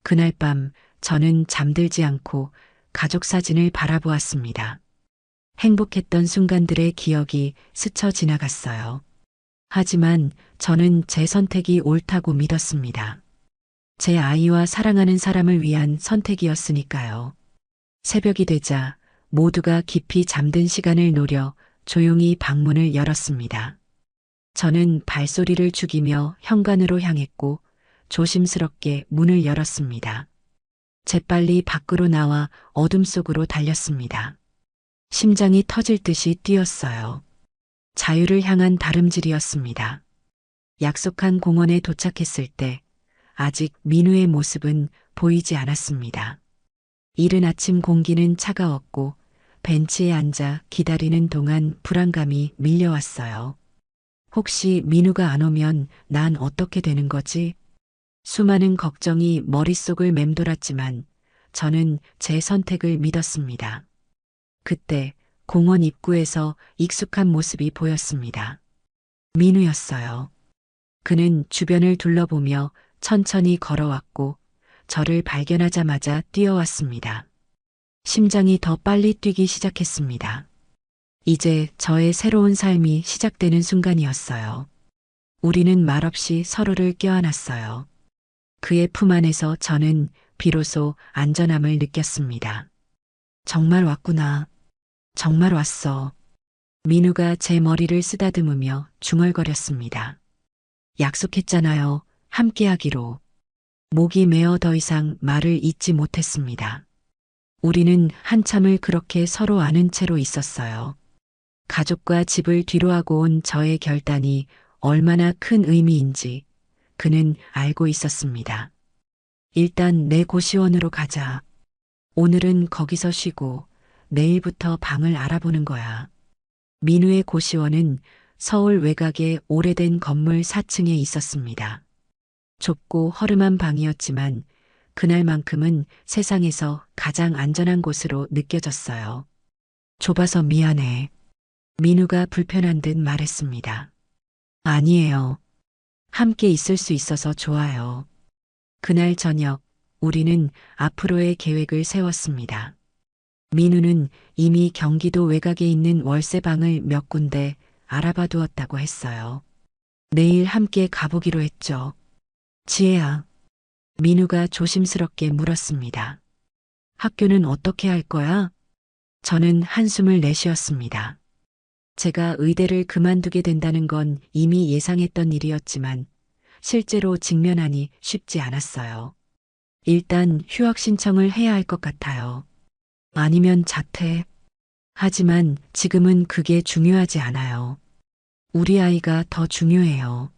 그날 밤 저는 잠들지 않고 가족 사진을 바라보았습니다. 행복했던 순간들의 기억이 스쳐 지나갔어요. 하지만 저는 제 선택이 옳다고 믿었습니다. 제 아이와 사랑하는 사람을 위한 선택이었으니까요. 새벽이 되자 모두가 깊이 잠든 시간을 노려 조용히 방문을 열었습니다. 저는 발소리를 죽이며 현관으로 향했고 조심스럽게 문을 열었습니다. 재빨리 밖으로 나와 어둠 속으로 달렸습니다. 심장이 터질 듯이 뛰었어요. 자유를 향한 다름질이었습니다. 약속한 공원에 도착했을 때 아직 민우의 모습은 보이지 않았습니다. 이른 아침 공기는 차가웠고 벤치에 앉아 기다리는 동안 불안감이 밀려왔어요. 혹시 민우가 안 오면 난 어떻게 되는 거지? 수많은 걱정이 머릿속을 맴돌았지만 저는 제 선택을 믿었습니다. 그때 공원 입구에서 익숙한 모습이 보였습니다. 민우였어요. 그는 주변을 둘러보며 천천히 걸어왔고 저를 발견하자마자 뛰어왔습니다. 심장이 더 빨리 뛰기 시작했습니다. 이제 저의 새로운 삶이 시작되는 순간이었어요. 우리는 말없이 서로를 껴안았어요. 그의 품 안에서 저는 비로소 안전함을 느꼈습니다. 정말 왔구나. 정말 왔어. 민우가 제 머리를 쓰다듬으며 중얼거렸습니다. 약속했잖아요. 함께하기로. 목이 메어 더 이상 말을 잇지 못했습니다. 우리는 한참을 그렇게 서로 아는 채로 있었어요. 가족과 집을 뒤로하고 온 저의 결단이 얼마나 큰 의미인지 그는 알고 있었습니다. 일단 내 고시원으로 가자. 오늘은 거기서 쉬고 내일부터 방을 알아보는 거야. 민우의 고시원은 서울 외곽의 오래된 건물 4층에 있었습니다. 좁고 허름한 방이었지만 그날만큼은 세상에서 가장 안전한 곳으로 느껴졌어요. 좁아서 미안해. 민우가 불편한 듯 말했습니다. 아니에요. 함께 있을 수 있어서 좋아요. 그날 저녁 우리는 앞으로의 계획을 세웠습니다. 민우는 이미 경기도 외곽에 있는 월세방을 몇 군데 알아봐 두었다고 했어요. 내일 함께 가보기로 했죠. 지혜야, 민우가 조심스럽게 물었습니다. 학교는 어떻게 할 거야? 저는 한숨을 내쉬었습니다. 제가 의대를 그만두게 된다는 건 이미 예상했던 일이었지만 실제로 직면하니 쉽지 않았어요. 일단 휴학 신청을 해야 할 것 같아요. 아니면 자퇴. 하지만 지금은 그게 중요하지 않아요. 우리 아이가 더 중요해요.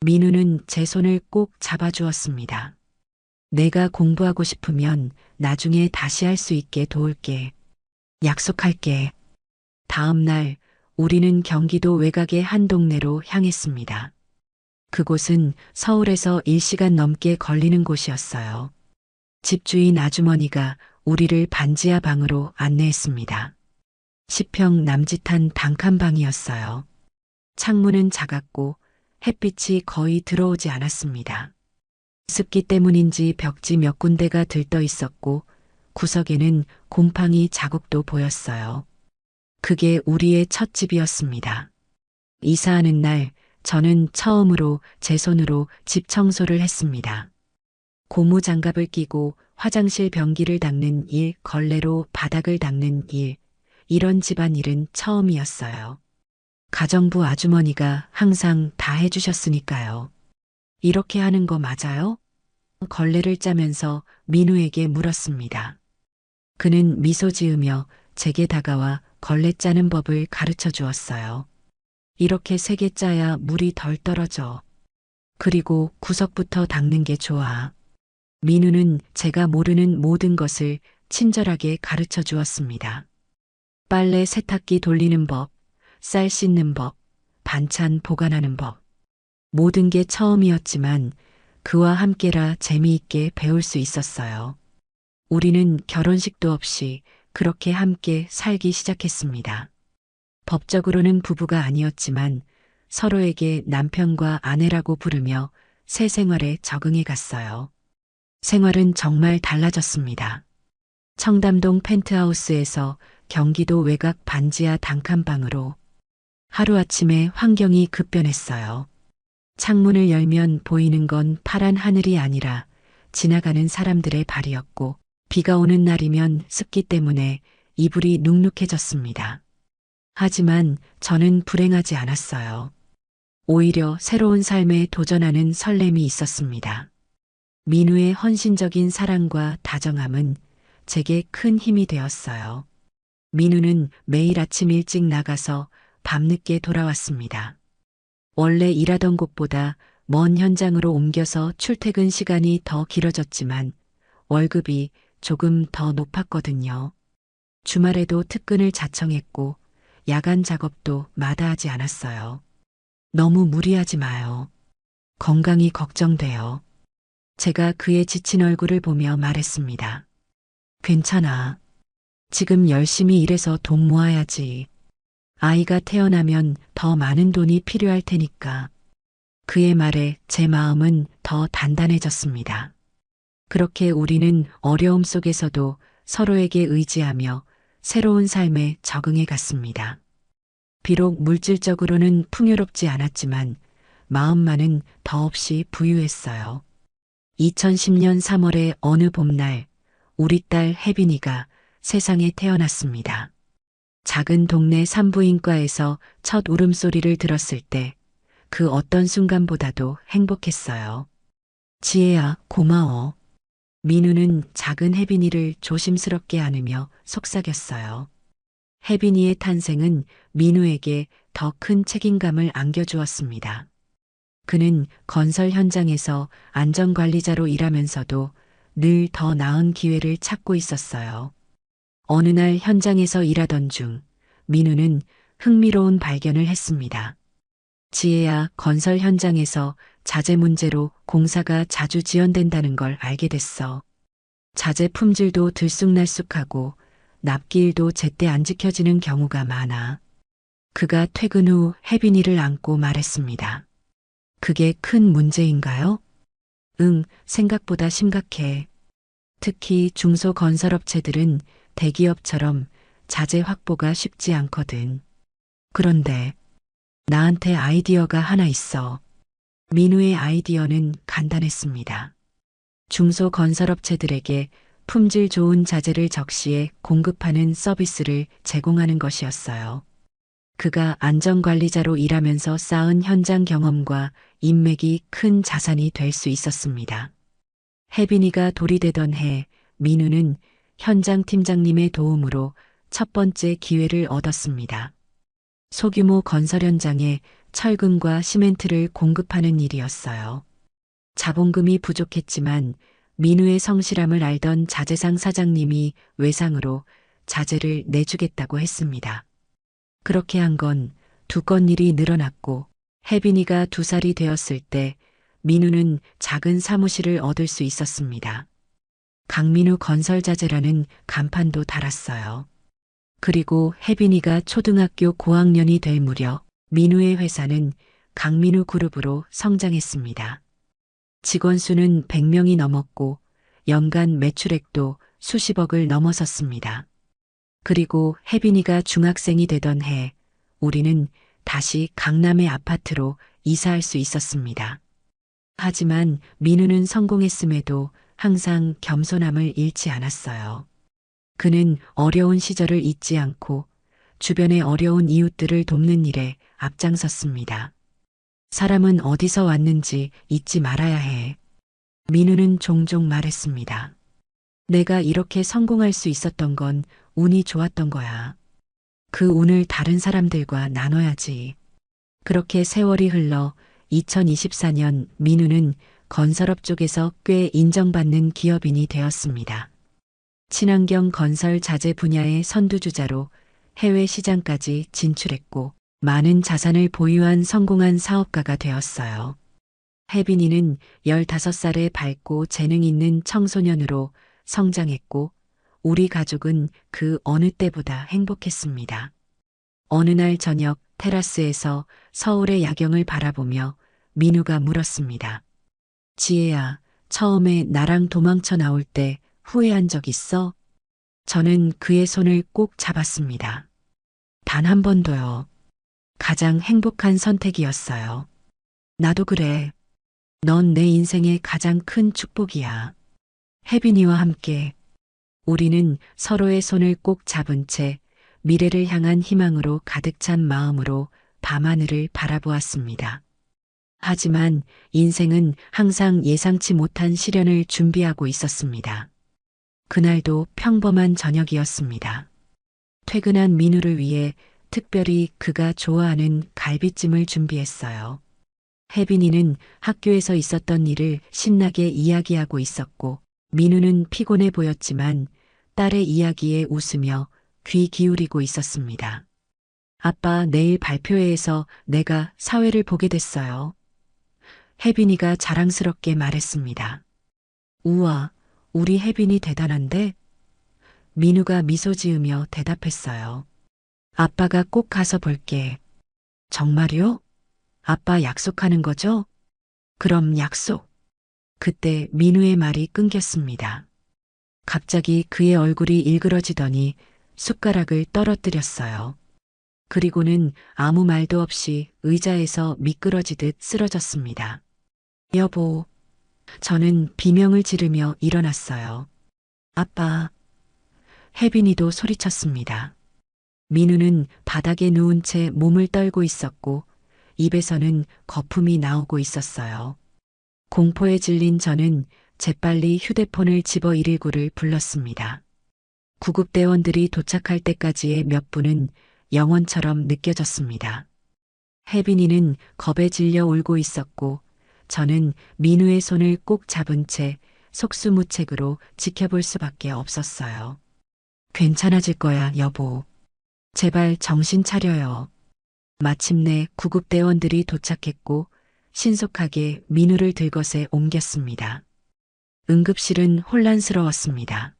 민우는 제 손을 꼭 잡아주었습니다. 내가 공부하고 싶으면 나중에 다시 할 수 있게 도울게. 약속할게. 다음 날 우리는 경기도 외곽의 한 동네로 향했습니다. 그곳은 서울에서 1시간 넘게 걸리는 곳이었어요. 집주인 아주머니가 우리를 반지하 방으로 안내했습니다. 10평 남짓한 단칸방이었어요. 창문은 작았고 햇빛이 거의 들어오지 않았습니다. 습기 때문인지 벽지 몇 군데가 들떠 있었고 구석에는 곰팡이 자국도 보였어요. 그게 우리의 첫 집이었습니다. 이사하는 날 저는 처음으로 제 손으로 집 청소를 했습니다. 고무 장갑을 끼고 화장실 변기를 닦는 일, 걸레로 바닥을 닦는 일, 이런 집안일은 처음이었어요. 가정부 아주머니가 항상 다 해주셨으니까요. 이렇게 하는 거 맞아요? 걸레를 짜면서 민우에게 물었습니다. 그는 미소 지으며 제게 다가와 걸레 짜는 법을 가르쳐 주었어요. 이렇게 3개 짜야 물이 덜 떨어져. 그리고 구석부터 닦는 게 좋아. 민우는 제가 모르는 모든 것을 친절하게 가르쳐 주었습니다. 빨래 세탁기 돌리는 법, 쌀 씻는 법, 반찬 보관하는 법. 모든 게 처음이었지만 그와 함께라 재미있게 배울 수 있었어요. 우리는 결혼식도 없이 그렇게 함께 살기 시작했습니다. 법적으로는 부부가 아니었지만 서로에게 남편과 아내라고 부르며 새 생활에 적응해 갔어요. 생활은 정말 달라졌습니다. 청담동 펜트하우스에서 경기도 외곽 반지하 단칸방으로 하루아침에 환경이 급변했어요. 창문을 열면 보이는 건 파란 하늘이 아니라 지나가는 사람들의 발이었고, 비가 오는 날이면 습기 때문에 이불이 눅눅해졌습니다. 하지만 저는 불행하지 않았어요. 오히려 새로운 삶에 도전하는 설렘이 있었습니다. 민우의 헌신적인 사랑과 다정함은 제게 큰 힘이 되었어요. 민우는 매일 아침 일찍 나가서 밤늦게 돌아왔습니다. 원래 일하던 곳보다 먼 현장으로 옮겨서 출퇴근 시간이 더 길어졌지만 월급이 조금 더 높았거든요. 주말에도 특근을 자청했고 야간 작업도 마다하지 않았어요. 너무 무리하지 마요. 건강이 걱정돼요. 제가 그의 지친 얼굴을 보며 말했습니다. 괜찮아. 지금 열심히 일해서 돈 모아야지. 아이가 태어나면 더 많은 돈이 필요할 테니까. 그의 말에 제 마음은 더 단단해졌습니다. 그렇게 우리는 어려움 속에서도 서로에게 의지하며 새로운 삶에 적응해 갔습니다. 비록 물질적으로는 풍요롭지 않았지만 마음만은 더없이 부유했어요. 2010년 3월의 어느 봄날 우리 딸 혜빈이가 세상에 태어났습니다. 작은 동네 산부인과에서 첫 울음소리를 들었을 때 그 어떤 순간보다도 행복했어요. 지혜야, 고마워. 민우는 작은 혜빈이를 조심스럽게 안으며 속삭였어요. 혜빈이의 탄생은 민우에게 더 큰 책임감을 안겨주었습니다. 그는 건설 현장에서 안전관리자로 일하면서도 늘 더 나은 기회를 찾고 있었어요. 어느 날 현장에서 일하던 중 민우는 흥미로운 발견을 했습니다. 지혜야, 건설 현장에서 자재 문제로 공사가 자주 지연된다는 걸 알게 됐어. 자재 품질도 들쑥날쑥하고 납기일도 제때 안 지켜지는 경우가 많아. 그가 퇴근 후 혜빈이를 안고 말했습니다. 그게 큰 문제인가요? 응, 생각보다 심각해. 특히 중소건설업체들은 대기업처럼 자재 확보가 쉽지 않거든. 그런데 나한테 아이디어가 하나 있어. 민우의 아이디어는 간단했습니다. 중소건설업체들에게 품질 좋은 자재를 적시에 공급하는 서비스를 제공하는 것이었어요. 그가 안전관리자로 일하면서 쌓은 현장 경험과 인맥이 큰 자산이 될 수 있었습니다. 혜빈이가 돌이 되던 해 민우는 현장 팀장님의 도움으로 첫 번째 기회를 얻었습니다. 소규모 건설 현장에 철근과 시멘트를 공급하는 일이었어요. 자본금이 부족했지만 민우의 성실함을 알던 자재상 사장님이 외상으로 자재를 내주겠다고 했습니다. 그렇게 한 건 2건 일이 늘어났고 혜빈이가 2살이 되었을 때 민우는 작은 사무실을 얻을 수 있었습니다. 강민우 건설자재라는 간판도 달았어요. 그리고 혜빈이가 초등학교 고학년이 될 무렵 민우의 회사는 강민우 그룹으로 성장했습니다. 직원 수는 100명이 넘었고 연간 매출액도 수십억을 넘어섰습니다. 그리고 혜빈이가 중학생이 되던 해 우리는 다시 강남의 아파트로 이사할 수 있었습니다. 하지만 민우는 성공했음에도 항상 겸손함을 잃지 않았어요. 그는 어려운 시절을 잊지 않고 주변의 어려운 이웃들을 돕는 일에 앞장섰습니다. 사람은 어디서 왔는지 잊지 말아야 해. 민우는 종종 말했습니다. 내가 이렇게 성공할 수 있었던 건 운이 좋았던 거야. 그 운을 다른 사람들과 나눠야지. 그렇게 세월이 흘러 2024년 민우는 건설업 쪽에서 꽤 인정받는 기업인이 되었습니다. 친환경 건설 자재 분야의 선두주자로 해외 시장까지 진출했고 많은 자산을 보유한 성공한 사업가가 되었어요. 혜빈이는 15살에 밝고 재능 있는 청소년으로 성장했고 우리 가족은 그 어느 때보다 행복했습니다. 어느 날 저녁 테라스에서 서울의 야경을 바라보며 민우가 물었습니다. 지혜야, 처음에 나랑 도망쳐 나올 때 후회한 적 있어? 저는 그의 손을 꼭 잡았습니다. 단 한 번도요. 가장 행복한 선택이었어요. 나도 그래. 넌 내 인생의 가장 큰 축복이야. 혜빈이와 함께 우리는 서로의 손을 꼭 잡은 채 미래를 향한 희망으로 가득 찬 마음으로 밤하늘을 바라보았습니다. 하지만 인생은 항상 예상치 못한 시련을 준비하고 있었습니다. 그날도 평범한 저녁이었습니다. 퇴근한 민우를 위해 특별히 그가 좋아하는 갈비찜을 준비했어요. 혜빈이는 학교에서 있었던 일을 신나게 이야기하고 있었고 민우는 피곤해 보였지만 딸의 이야기에 웃으며 귀 기울이고 있었습니다. 아빠, 내일 발표회에서 내가 사회를 보게 됐어요. 혜빈이가 자랑스럽게 말했습니다. 우와, 우리 혜빈이 대단한데? 민우가 미소 지으며 대답했어요. 아빠가 꼭 가서 볼게. 정말요? 아빠 약속하는 거죠? 그럼 약속. 그때 민우의 말이 끊겼습니다. 갑자기 그의 얼굴이 일그러지더니 숟가락을 떨어뜨렸어요. 그리고는 아무 말도 없이 의자에서 미끄러지듯 쓰러졌습니다. 여보, 저는 비명을 지르며 일어났어요. 아빠, 혜빈이도 소리쳤습니다. 민우는 바닥에 누운 채 몸을 떨고 있었고 입에서는 거품이 나오고 있었어요. 공포에 질린 저는 재빨리 휴대폰을 집어 119를 불렀습니다. 구급대원들이 도착할 때까지의 몇 분은 영원처럼 느껴졌습니다. 혜빈이는 겁에 질려 울고 있었고 저는 민우의 손을 꼭 잡은 채 속수무책으로 지켜볼 수밖에 없었어요. 괜찮아질 거야, 여보. 제발 정신 차려요. 마침내 구급대원들이 도착했고 신속하게 민우를 들것에 옮겼습니다. 응급실은 혼란스러웠습니다.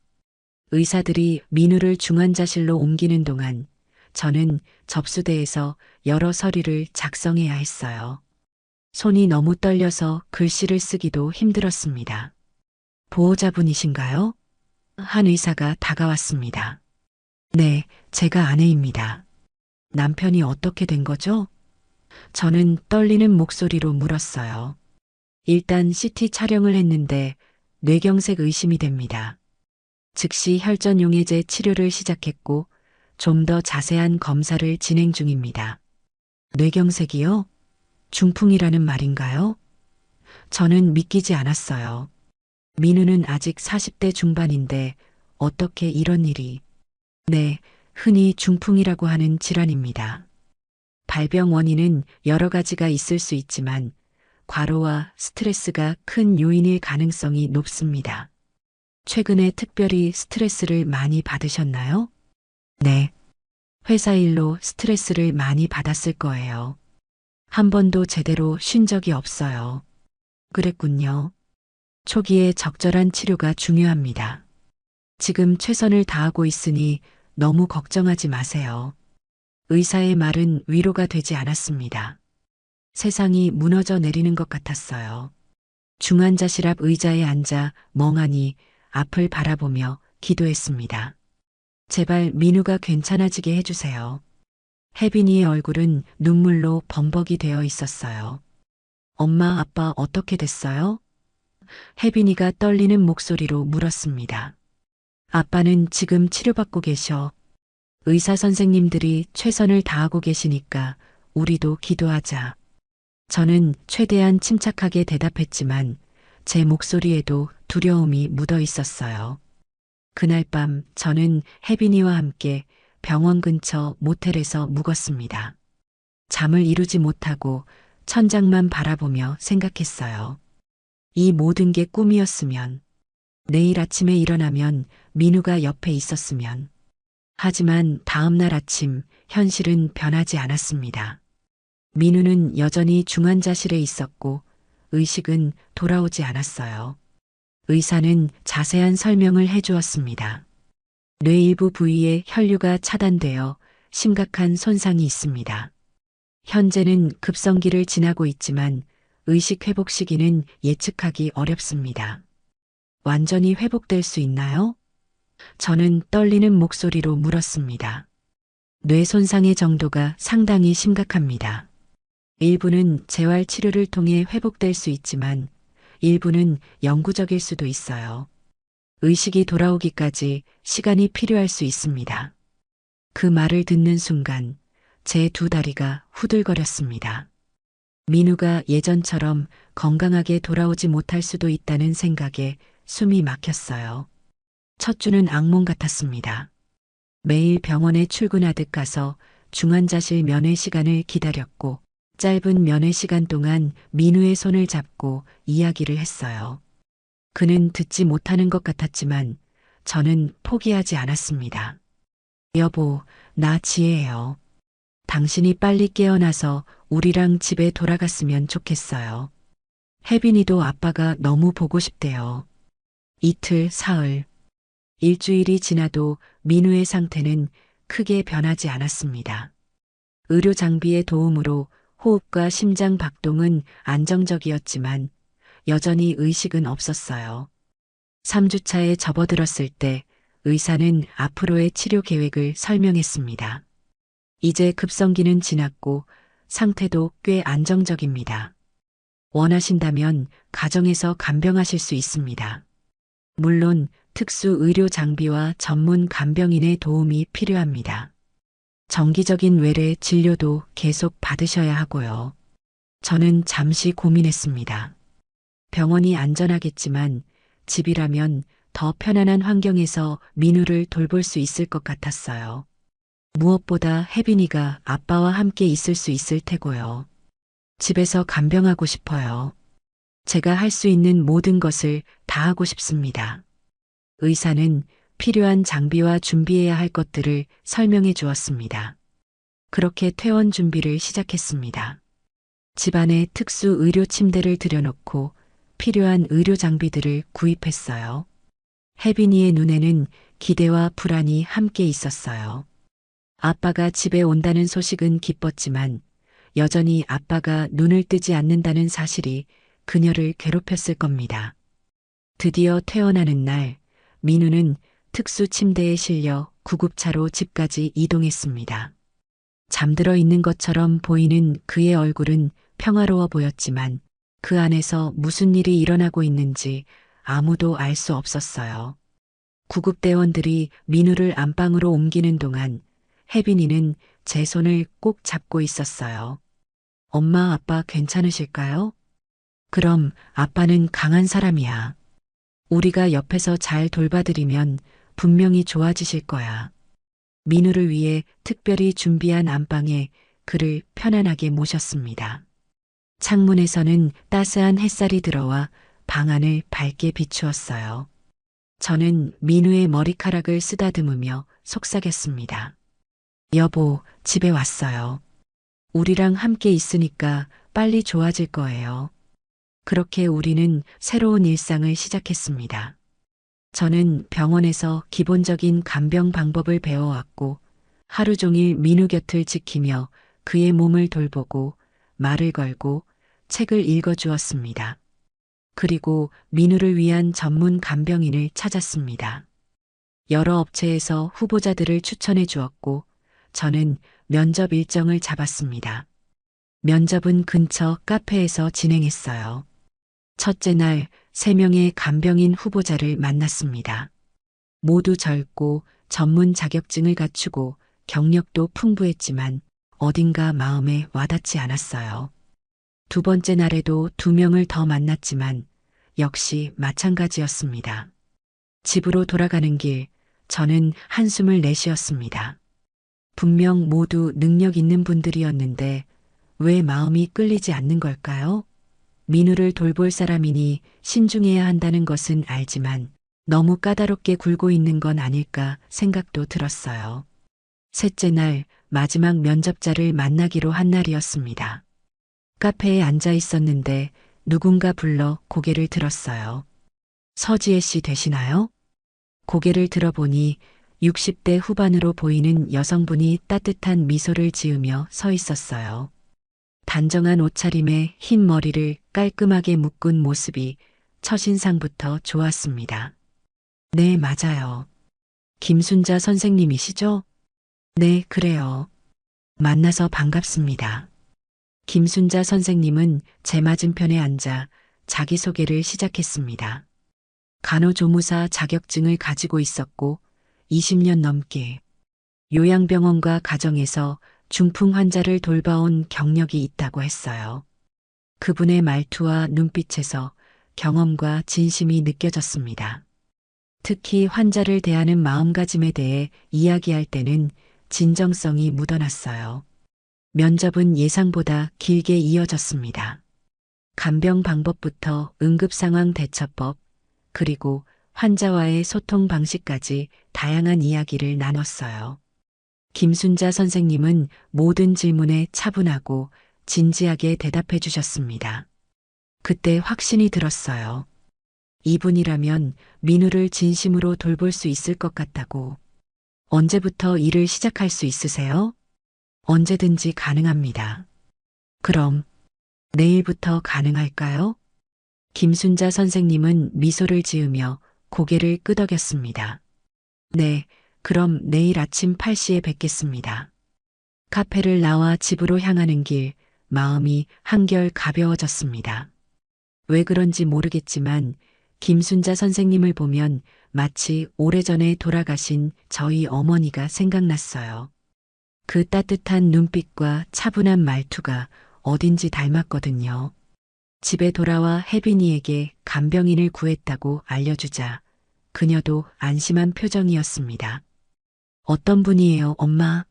의사들이 민우를 중환자실로 옮기는 동안 저는 접수대에서 여러 서류를 작성해야 했어요. 손이 너무 떨려서 글씨를 쓰기도 힘들었습니다. 보호자분이신가요? 한 의사가 다가왔습니다. 네, 제가 아내입니다. 남편이 어떻게 된 거죠? 저는 떨리는 목소리로 물었어요. 일단 CT 촬영을 했는데 뇌경색 의심이 됩니다. 즉시 혈전용해제 치료를 시작했고 좀 더 자세한 검사를 진행 중입니다. 뇌경색이요? 중풍이라는 말인가요? 저는 믿기지 않았어요. 민우는 아직 40대 중반인데 어떻게 이런 일이... 네, 흔히 중풍이라고 하는 질환입니다. 발병 원인은 여러 가지가 있을 수 있지만 과로와 스트레스가 큰 요인일 가능성이 높습니다. 최근에 특별히 스트레스를 많이 받으셨나요? 네. 회사 일로 스트레스를 많이 받았을 거예요. 한 번도 제대로 쉰 적이 없어요. 그랬군요. 초기에 적절한 치료가 중요합니다. 지금 최선을 다하고 있으니 너무 걱정하지 마세요. 의사의 말은 위로가 되지 않았습니다. 세상이 무너져 내리는 것 같았어요. 중환자실 앞 의자에 앉아 멍하니 앞을 바라보며 기도했습니다. 제발 민우가 괜찮아지게 해주세요. 혜빈이의 얼굴은 눈물로 범벅이 되어 있었어요. 엄마, 아빠 어떻게 됐어요? 혜빈이가 떨리는 목소리로 물었습니다. 아빠는 지금 치료받고 계셔. 의사 선생님들이 최선을 다하고 계시니까 우리도 기도하자. 저는 최대한 침착하게 대답했지만 제 목소리에도 두려움이 묻어 있었어요. 그날 밤 저는 혜빈이와 함께 병원 근처 모텔에서 묵었습니다. 잠을 이루지 못하고 천장만 바라보며 생각했어요. 이 모든 게 꿈이었으면, 내일 아침에 일어나면 민우가 옆에 있었으면. 하지만 다음날 아침 현실은 변하지 않았습니다. 민우는 여전히 중환자실에 있었고 의식은 돌아오지 않았어요. 의사는 자세한 설명을 해주었습니다. 뇌 일부 부위에 혈류가 차단되어 심각한 손상이 있습니다. 현재는 급성기를 지나고 있지만 의식 회복 시기는 예측하기 어렵습니다. 완전히 회복될 수 있나요? 저는 떨리는 목소리로 물었습니다. 뇌 손상의 정도가 상당히 심각합니다. 일부는 재활 치료를 통해 회복될 수 있지만 일부는 영구적일 수도 있어요. 의식이 돌아오기까지 시간이 필요할 수 있습니다. 그 말을 듣는 순간 제 두 다리가 후들거렸습니다. 민우가 예전처럼 건강하게 돌아오지 못할 수도 있다는 생각에 숨이 막혔어요. 첫 주는 악몽 같았습니다. 매일 병원에 출근하듯 가서 중환자실 면회 시간을 기다렸고 짧은 면회 시간 동안 민우의 손을 잡고 이야기를 했어요. 그는 듣지 못하는 것 같았지만 저는 포기하지 않았습니다. 여보, 나 지혜예요. 당신이 빨리 깨어나서 우리랑 집에 돌아갔으면 좋겠어요. 혜빈이도 아빠가 너무 보고 싶대요. 이틀, 사흘, 일주일이 지나도 민우의 상태는 크게 변하지 않았습니다. 의료 장비의 도움으로 호흡과 심장 박동은 안정적이었지만 여전히 의식은 없었어요. 3주차에 접어들었을 때 의사는 앞으로의 치료 계획을 설명했습니다. 이제 급성기는 지났고 상태도 꽤 안정적입니다. 원하신다면 가정에서 간병하실 수 있습니다. 물론 특수 의료 장비와 전문 간병인의 도움이 필요합니다. 정기적인 외래 진료도 계속 받으셔야 하고요. 저는 잠시 고민했습니다. 병원이 안전하겠지만 집이라면 더 편안한 환경에서 민우를 돌볼 수 있을 것 같았어요. 무엇보다 혜빈이가 아빠와 함께 있을 수 있을 테고요. 집에서 간병하고 싶어요. 제가 할 수 있는 모든 것을 다 하고 싶습니다. 의사는 필요한 장비와 준비해야 할 것들을 설명해 주었습니다. 그렇게 퇴원 준비를 시작했습니다. 집안에 특수 의료 침대를 들여놓고 필요한 의료 장비들을 구입했어요. 혜빈이의 눈에는 기대와 불안이 함께 있었어요. 아빠가 집에 온다는 소식은 기뻤지만 여전히 아빠가 눈을 뜨지 않는다는 사실이 그녀를 괴롭혔을 겁니다. 드디어 퇴원하는 날, 민우는 특수 침대에 실려 구급차로 집까지 이동했습니다. 잠들어 있는 것처럼 보이는 그의 얼굴은 평화로워 보였지만 그 안에서 무슨 일이 일어나고 있는지 아무도 알 수 없었어요. 구급대원들이 민우를 안방으로 옮기는 동안 혜빈이는 제 손을 꼭 잡고 있었어요. 엄마, 아빠 괜찮으실까요? 그럼 아빠는 강한 사람이야. 우리가 옆에서 잘 돌봐드리면 분명히 좋아지실 거야. 민우를 위해 특별히 준비한 안방에 그를 편안하게 모셨습니다. 창문에서는 따스한 햇살이 들어와 방 안을 밝게 비추었어요. 저는 민우의 머리카락을 쓰다듬으며 속삭였습니다. 여보, 집에 왔어요. 우리랑 함께 있으니까 빨리 좋아질 거예요. 그렇게 우리는 새로운 일상을 시작했습니다. 저는 병원에서 기본적인 간병 방법을 배워왔고 하루 종일 민우 곁을 지키며 그의 몸을 돌보고 말을 걸고 책을 읽어주었습니다. 그리고 민우를 위한 전문 간병인을 찾았습니다. 여러 업체에서 후보자들을 추천해 주었고 저는 면접 일정을 잡았습니다. 면접은 근처 카페에서 진행했어요. 첫째 날 3명의 간병인 후보자를 만났습니다. 모두 젊고 전문 자격증을 갖추고 경력도 풍부했지만 어딘가 마음에 와닿지 않았어요. 두 번째 날에도 2명을 더 만났지만 역시 마찬가지였습니다. 집으로 돌아가는 길, 저는 한숨을 내쉬었습니다. 분명 모두 능력 있는 분들이었는데 왜 마음이 끌리지 않는 걸까요? 민우를 돌볼 사람이니 신중해야 한다는 것은 알지만 너무 까다롭게 굴고 있는 건 아닐까 생각도 들었어요. 셋째 날 마지막 면접자를 만나기로 한 날이었습니다. 카페에 앉아 있었는데 누군가 불러 고개를 들었어요. 서지혜 씨 되시나요? 고개를 들어보니 60대 후반으로 보이는 여성분이 따뜻한 미소를 지으며 서 있었어요. 단정한 옷차림에 흰 머리를 깔끔하게 묶은 모습이 첫인상부터 좋았습니다. 네, 맞아요. 김순자 선생님이시죠? 네, 그래요. 만나서 반갑습니다. 김순자 선생님은 제 맞은편에 앉아 자기소개를 시작했습니다. 간호조무사 자격증을 가지고 있었고 20년 넘게 요양병원과 가정에서 중풍 환자를 돌봐온 경력이 있다고 했어요. 그분의 말투와 눈빛에서 경험과 진심이 느껴졌습니다. 특히 환자를 대하는 마음가짐에 대해 이야기할 때는 진정성이 묻어났어요. 면접은 예상보다 길게 이어졌습니다. 간병 방법부터 응급상황 대처법, 그리고 환자와의 소통 방식까지 다양한 이야기를 나눴어요. 김순자 선생님은 모든 질문에 차분하고 진지하게 대답해 주셨습니다. 그때 확신이 들었어요. 이분이라면 민우를 진심으로 돌볼 수 있을 것 같다고. 언제부터 일을 시작할 수 있으세요? 언제든지 가능합니다. 그럼 내일부터 가능할까요? 김순자 선생님은 미소를 지으며 고개를 끄덕였습니다. 네, 그럼 내일 아침 8시에 뵙겠습니다. 카페를 나와 집으로 향하는 길, 마음이 한결 가벼워졌습니다. 왜 그런지 모르겠지만 김순자 선생님을 보면 마치 오래전에 돌아가신 저희 어머니가 생각났어요. 그 따뜻한 눈빛과 차분한 말투가 어딘지 닮았거든요. 집에 돌아와 혜빈이에게 간병인을 구했다고 알려주자 그녀도 안심한 표정이었습니다. 어떤 분이에요, 엄마?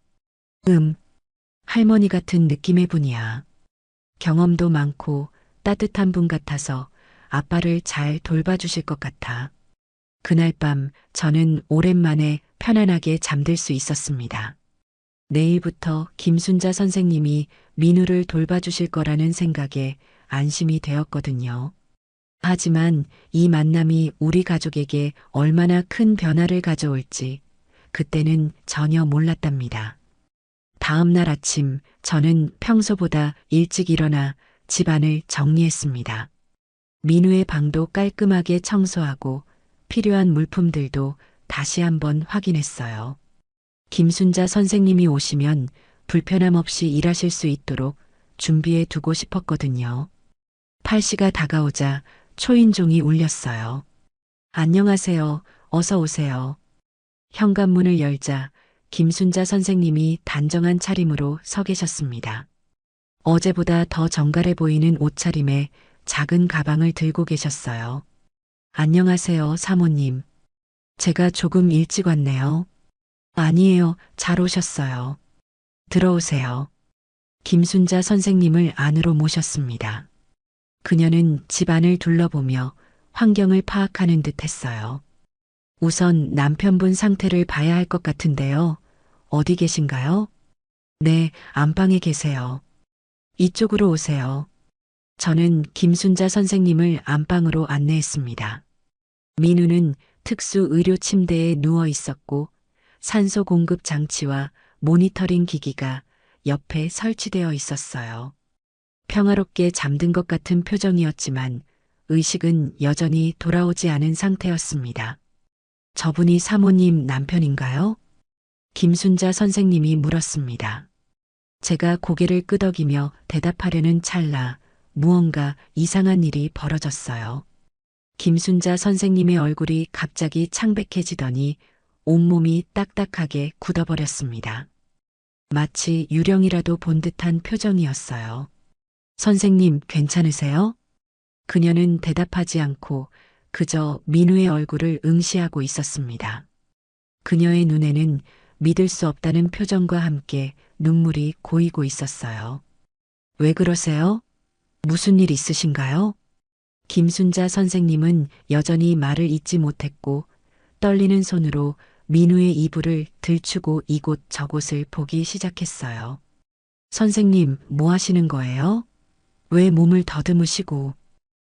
할머니 같은 느낌의 분이야. 경험도 많고 따뜻한 분 같아서 아빠를 잘 돌봐주실 것 같아. 그날 밤 저는 오랜만에 편안하게 잠들 수 있었습니다. 내일부터 김순자 선생님이 민우를 돌봐주실 거라는 생각에 안심이 되었거든요. 하지만 이 만남이 우리 가족에게 얼마나 큰 변화를 가져올지 그때는 전혀 몰랐답니다. 다음 날 아침 저는 평소보다 일찍 일어나 집안을 정리했습니다. 민우의 방도 깔끔하게 청소하고 필요한 물품들도 다시 한번 확인했어요. 김순자 선생님이 오시면 불편함 없이 일하실 수 있도록 준비해 두고 싶었거든요. 8시가 다가오자 초인종이 울렸어요. 안녕하세요. 어서 오세요. 현관문을 열자 김순자 선생님이 단정한 차림으로 서 계셨습니다. 어제보다 더 정갈해 보이는 옷차림에 작은 가방을 들고 계셨어요. 안녕하세요, 사모님. 제가 조금 일찍 왔네요. 아니에요, 잘 오셨어요. 들어오세요. 김순자 선생님을 안으로 모셨습니다. 그녀는 집안을 둘러보며 환경을 파악하는 듯 했어요. 우선 남편분 상태를 봐야 할 것 같은데요. 어디 계신가요? 네, 안방에 계세요. 이쪽으로 오세요. 저는 김순자 선생님을 안방으로 안내했습니다. 민우는 특수 의료 침대에 누워 있었고 산소 공급 장치와 모니터링 기기가 옆에 설치되어 있었어요. 평화롭게 잠든 것 같은 표정이었지만 의식은 여전히 돌아오지 않은 상태였습니다. 저분이 사모님 남편인가요? 김순자 선생님이 물었습니다. 제가 고개를 끄덕이며 대답하려는 찰나 무언가 이상한 일이 벌어졌어요. 김순자 선생님의 얼굴이 갑자기 창백해지더니 온몸이 딱딱하게 굳어버렸습니다. 마치 유령이라도 본 듯한 표정이었어요. 선생님, 괜찮으세요? 그녀는 대답하지 않고 그저 민우의 얼굴을 응시하고 있었습니다. 그녀의 눈에는 믿을 수 없다는 표정과 함께 눈물이 고이고 있었어요. 왜 그러세요? 무슨 일 있으신가요? 김순자 선생님은 여전히 말을 잇지 못했고 떨리는 손으로 민우의 이불을 들추고 이곳 저곳을 보기 시작했어요. 선생님, 뭐 하시는 거예요? 왜 몸을 더듬으시고?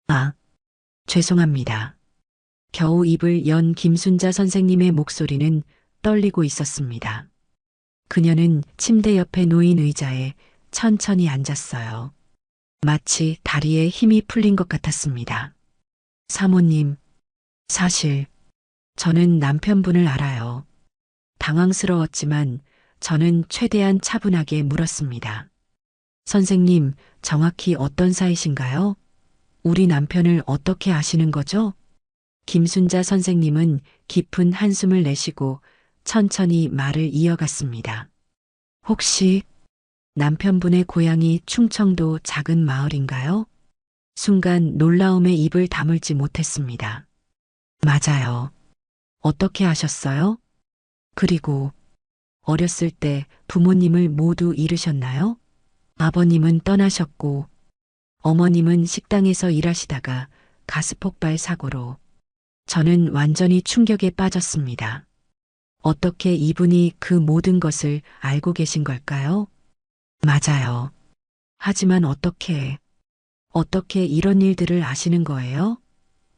아, 죄송합니다. 겨우 입을 연 김순자 선생님의 목소리는 떨리고 있었습니다. 그녀는 침대 옆에 놓인 의자에 천천히 앉았어요. 마치 다리에 힘이 풀린 것 같았습니다. 사모님, 사실 저는 남편분을 알아요. 당황스러웠지만 저는 최대한 차분하게 물었습니다. 선생님, 정확히 어떤 사이신가요? 우리 남편을 어떻게 아시는 거죠? 김순자 선생님은 깊은 한숨을 내쉬고 천천히 말을 이어갔습니다. 혹시 남편분의 고향이 충청도 작은 마을인가요? 순간 놀라움에 입을 다물지 못했습니다. 맞아요. 어떻게 아셨어요? 그리고 어렸을 때 부모님을 모두 잃으셨나요? 아버님은 떠나셨고 어머님은 식당에서 일하시다가 가스폭발 사고로 저는 완전히 충격에 빠졌습니다. 어떻게 이분이 그 모든 것을 알고 계신 걸까요? 맞아요. 하지만 어떻게 이런 일들을 아시는 거예요?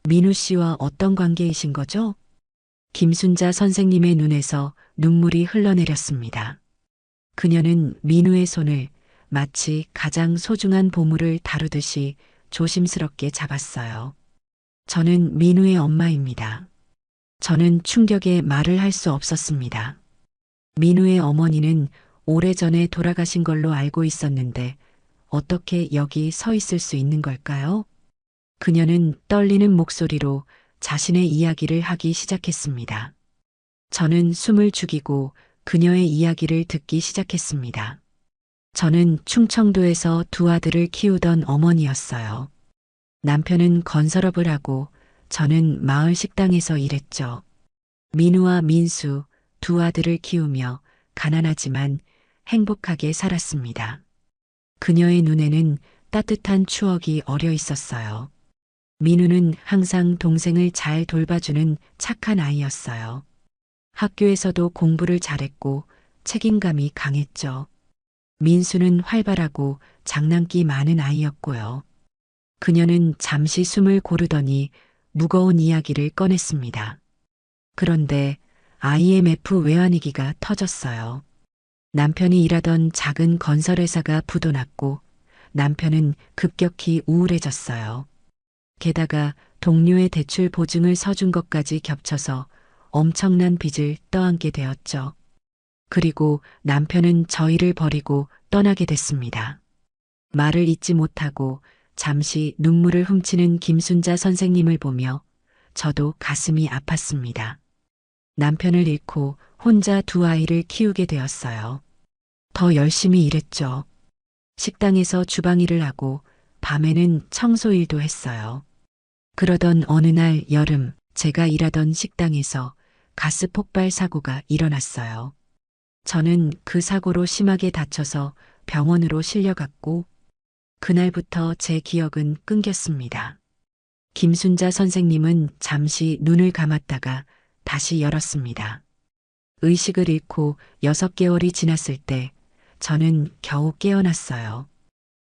민우 씨와 어떤 관계이신 거죠? 김순자 선생님의 눈에서 눈물이 흘러내렸습니다. 그녀는 민우의 손을 마치 가장 소중한 보물을 다루듯이 조심스럽게 잡았어요. 저는 민우의 엄마입니다. 저는 충격에 말을 할 수 없었습니다. 민우의 어머니는 오래전에 돌아가신 걸로 알고 있었는데 어떻게 여기 서 있을 수 있는 걸까요? 그녀는 떨리는 목소리로 자신의 이야기를 하기 시작했습니다. 저는 숨을 죽이고 그녀의 이야기를 듣기 시작했습니다. 저는 충청도에서 두 아들을 키우던 어머니였어요. 남편은 건설업을 하고 저는 마을 식당에서 일했죠. 민우와 민수 두 아들을 키우며 가난하지만 행복하게 살았습니다. 그녀의 눈에는 따뜻한 추억이 어려 있었어요. 민우는 항상 동생을 잘 돌봐주는 착한 아이였어요. 학교에서도 공부를 잘했고 책임감이 강했죠. 민수는 활발하고 장난기 많은 아이였고요. 그녀는 잠시 숨을 고르더니 무거운 이야기를 꺼냈습니다. 그런데 IMF 외환위기가 터졌어요. 남편이 일하던 작은 건설회사가 부도났고 남편은 급격히 우울해졌어요. 게다가 동료의 대출 보증을 서준 것까지 겹쳐서 엄청난 빚을 떠안게 되었죠. 그리고 남편은 저희를 버리고 떠나게 됐습니다. 말을 잇지 못하고 잠시 눈물을 훔치는 김순자 선생님을 보며 저도 가슴이 아팠습니다. 남편을 잃고 혼자 두 아이를 키우게 되었어요. 더 열심히 일했죠. 식당에서 주방 일을 하고 밤에는 청소 일도 했어요. 그러던 어느 날 여름 제가 일하던 식당에서 가스 폭발 사고가 일어났어요. 저는 그 사고로 심하게 다쳐서 병원으로 실려갔고 그날부터 제 기억은 끊겼습니다. 김순자 선생님은 잠시 눈을 감았다가 다시 열었습니다. 의식을 잃고 6개월이 지났을 때 저는 겨우 깨어났어요.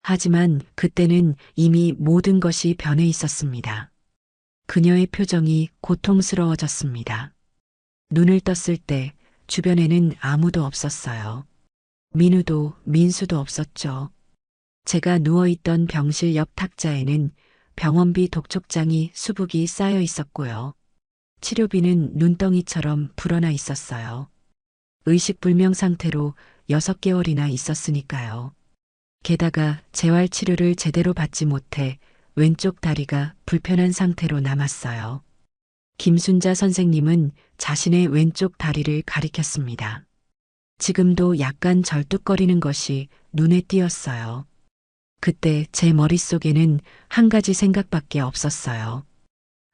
하지만 그때는 이미 모든 것이 변해 있었습니다. 그녀의 표정이 고통스러워졌습니다. 눈을 떴을 때 주변에는 아무도 없었어요. 민우도 민수도 없었죠. 제가 누워있던 병실 옆 탁자에는 병원비 독촉장이 수북이 쌓여 있었고요. 치료비는 눈덩이처럼 불어나 있었어요. 의식불명 상태로 6개월이나 있었으니까요. 게다가 재활치료를 제대로 받지 못해 왼쪽 다리가 불편한 상태로 남았어요. 김순자 선생님은 자신의 왼쪽 다리를 가리켰습니다. 지금도 약간 절뚝거리는 것이 눈에 띄었어요. 그때 제 머릿속에는 한 가지 생각밖에 없었어요.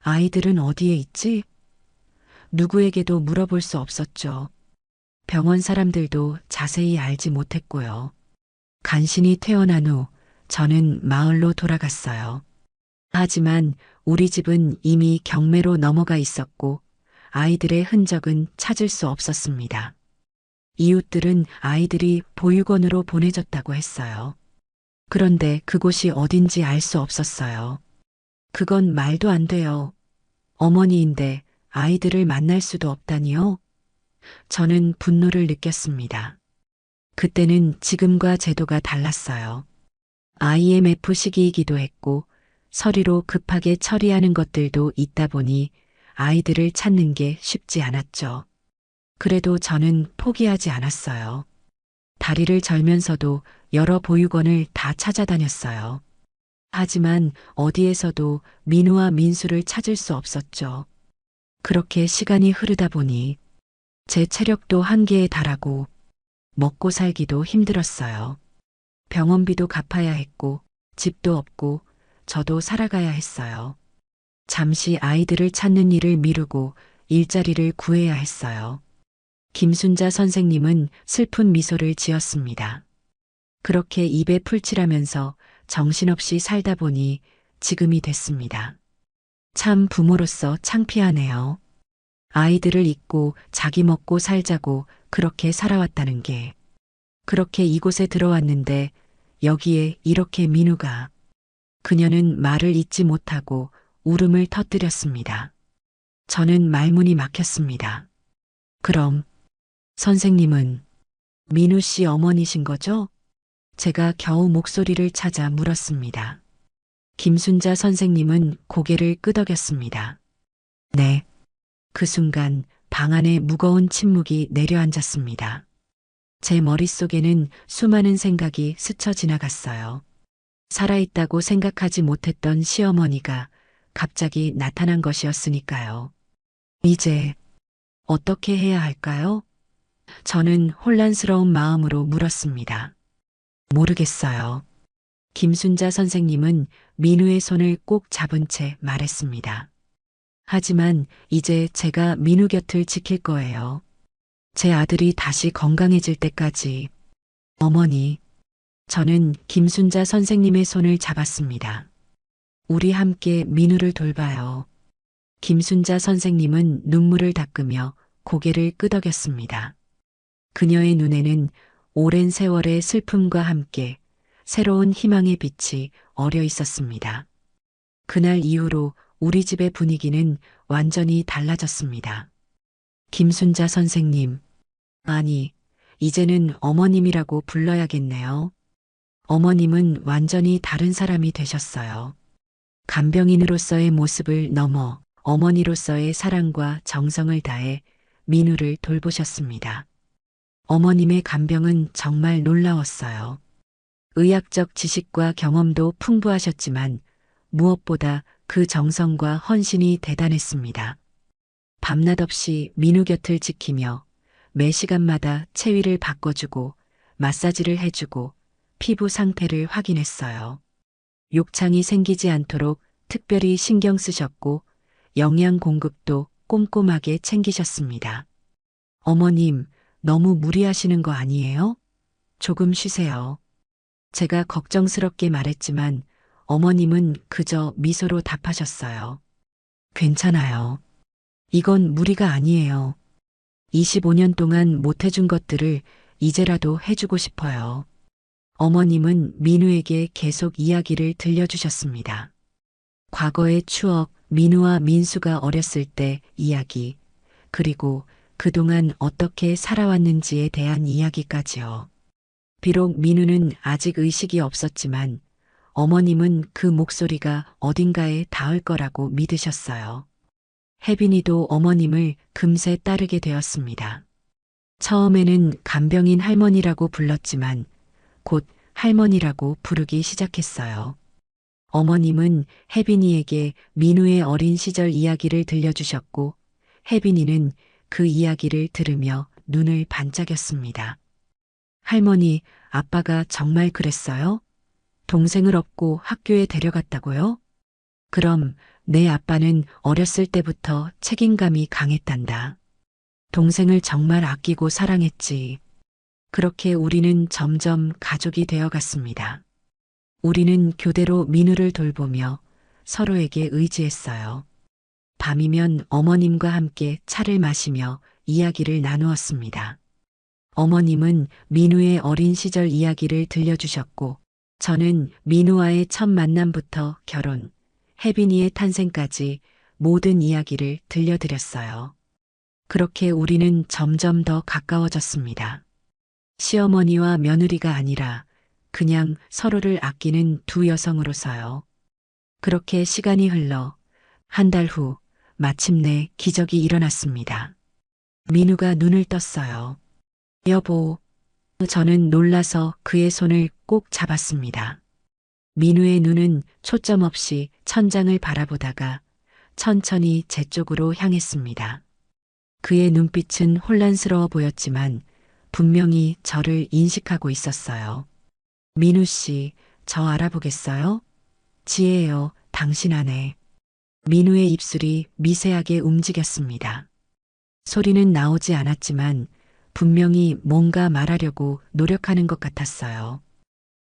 아이들은 어디에 있지? 누구에게도 물어볼 수 없었죠. 병원 사람들도 자세히 알지 못했고요. 간신히 퇴원한 후 저는 마을로 돌아갔어요. 하지만 우리 집은 이미 경매로 넘어가 있었고 아이들의 흔적은 찾을 수 없었습니다. 이웃들은 아이들이 보육원으로 보내졌다고 했어요. 그런데 그곳이 어딘지 알 수 없었어요. 그건 말도 안 돼요. 어머니인데 아이들을 만날 수도 없다니요? 저는 분노를 느꼈습니다. 그때는 지금과 제도가 달랐어요. IMF 시기이기도 했고 서류로 급하게 처리하는 것들도 있다 보니 아이들을 찾는 게 쉽지 않았죠. 그래도 저는 포기하지 않았어요. 다리를 절면서도 여러 보육원을 다 찾아다녔어요. 하지만 어디에서도 민우와 민수를 찾을 수 없었죠. 그렇게 시간이 흐르다 보니 제 체력도 한계에 달하고 먹고 살기도 힘들었어요. 병원비도 갚아야 했고 집도 없고 저도 살아가야 했어요. 잠시 아이들을 찾는 일을 미루고 일자리를 구해야 했어요. 김순자 선생님은 슬픈 미소를 지었습니다. 그렇게 입에 풀칠하면서 정신없이 살다 보니 지금이 됐습니다. 참 부모로서 창피하네요. 아이들을 잊고 자기 먹고 살자고 그렇게 살아왔다는 게. 그렇게 이곳에 들어왔는데 여기에 이렇게 민우가. 그녀는 말을 잇지 못하고 울음을 터뜨렸습니다. 저는 말문이 막혔습니다. 그럼 선생님은 민우 씨 어머니신 거죠? 제가 겨우 목소리를 찾아 물었습니다. 김순자 선생님은 고개를 끄덕였습니다. 네. 그 순간 방 안에 무거운 침묵이 내려앉았습니다. 제 머릿속에는 수많은 생각이 스쳐 지나갔어요. 살아있다고 생각하지 못했던 시어머니가 갑자기 나타난 것이었으니까요. 이제 어떻게 해야 할까요? 저는 혼란스러운 마음으로 물었습니다. 모르겠어요. 김순자 선생님은 민우의 손을 꼭 잡은 채 말했습니다. 하지만 이제 제가 민우 곁을 지킬 거예요. 제 아들이 다시 건강해질 때까지. 어머니, 저는 김순자 선생님의 손을 잡았습니다. 우리 함께 민우를 돌봐요. 김순자 선생님은 눈물을 닦으며 고개를 끄덕였습니다. 그녀의 눈에는 오랜 세월의 슬픔과 함께 새로운 희망의 빛이 어려 있었습니다. 그날 이후로 우리 집의 분위기는 완전히 달라졌습니다. 김순자 선생님, 아니, 이제는 어머님이라고 불러야겠네요. 어머님은 완전히 다른 사람이 되셨어요. 간병인으로서의 모습을 넘어 어머니로서의 사랑과 정성을 다해 민우를 돌보셨습니다. 어머님의 간병은 정말 놀라웠어요. 의학적 지식과 경험도 풍부하셨지만 무엇보다 그 정성과 헌신이 대단했습니다. 밤낮 없이 민우 곁을 지키며 매 시간마다 체위를 바꿔주고 마사지를 해주고 피부 상태를 확인했어요. 욕창이 생기지 않도록 특별히 신경 쓰셨고 영양 공급도 꼼꼼하게 챙기셨습니다. 어머님, 너무 무리하시는 거 아니에요? 조금 쉬세요. 제가 걱정스럽게 말했지만 어머님은 그저 미소로 답하셨어요. 괜찮아요. 이건 무리가 아니에요. 25년 동안 못해준 것들을 이제라도 해주고 싶어요. 어머님은 민우에게 계속 이야기를 들려주셨습니다. 과거의 추억, 민우와 민수가 어렸을 때 이야기, 그리고 그동안 어떻게 살아왔는지에 대한 이야기까지요. 비록 민우는 아직 의식이 없었지만 어머님은 그 목소리가 어딘가에 닿을 거라고 믿으셨어요. 혜빈이도 어머님을 금세 따르게 되었습니다. 처음에는 간병인 할머니라고 불렀지만 곧 할머니라고 부르기 시작했어요. 어머님은 혜빈이에게 민우의 어린 시절 이야기를 들려주셨고 혜빈이는 그 이야기를 들으며 눈을 반짝였습니다. 할머니, 아빠가 정말 그랬어요? 동생을 업고 학교에 데려갔다고요? 그럼 내 아빠는 어렸을 때부터 책임감이 강했단다. 동생을 정말 아끼고 사랑했지. 그렇게 우리는 점점 가족이 되어 갔습니다. 우리는 교대로 민우를 돌보며 서로에게 의지했어요. 밤이면 어머님과 함께 차를 마시며 이야기를 나누었습니다. 어머님은 민우의 어린 시절 이야기를 들려주셨고, 저는 민우와의 첫 만남부터 결혼, 혜빈이의 탄생까지 모든 이야기를 들려드렸어요. 그렇게 우리는 점점 더 가까워졌습니다. 시어머니와 며느리가 아니라 그냥 서로를 아끼는 두 여성으로서요. 그렇게 시간이 흘러 한 달 후 마침내 기적이 일어났습니다. 민우가 눈을 떴어요. 여보, 저는 놀라서 그의 손을 꼭 잡았습니다. 민우의 눈은 초점 없이 천장을 바라보다가 천천히 제 쪽으로 향했습니다. 그의 눈빛은 혼란스러워 보였지만 분명히 저를 인식하고 있었어요. 민우 씨, 저 알아보겠어요? 지혜요, 당신 아내. 민우의 입술이 미세하게 움직였습니다. 소리는 나오지 않았지만 분명히 뭔가 말하려고 노력하는 것 같았어요.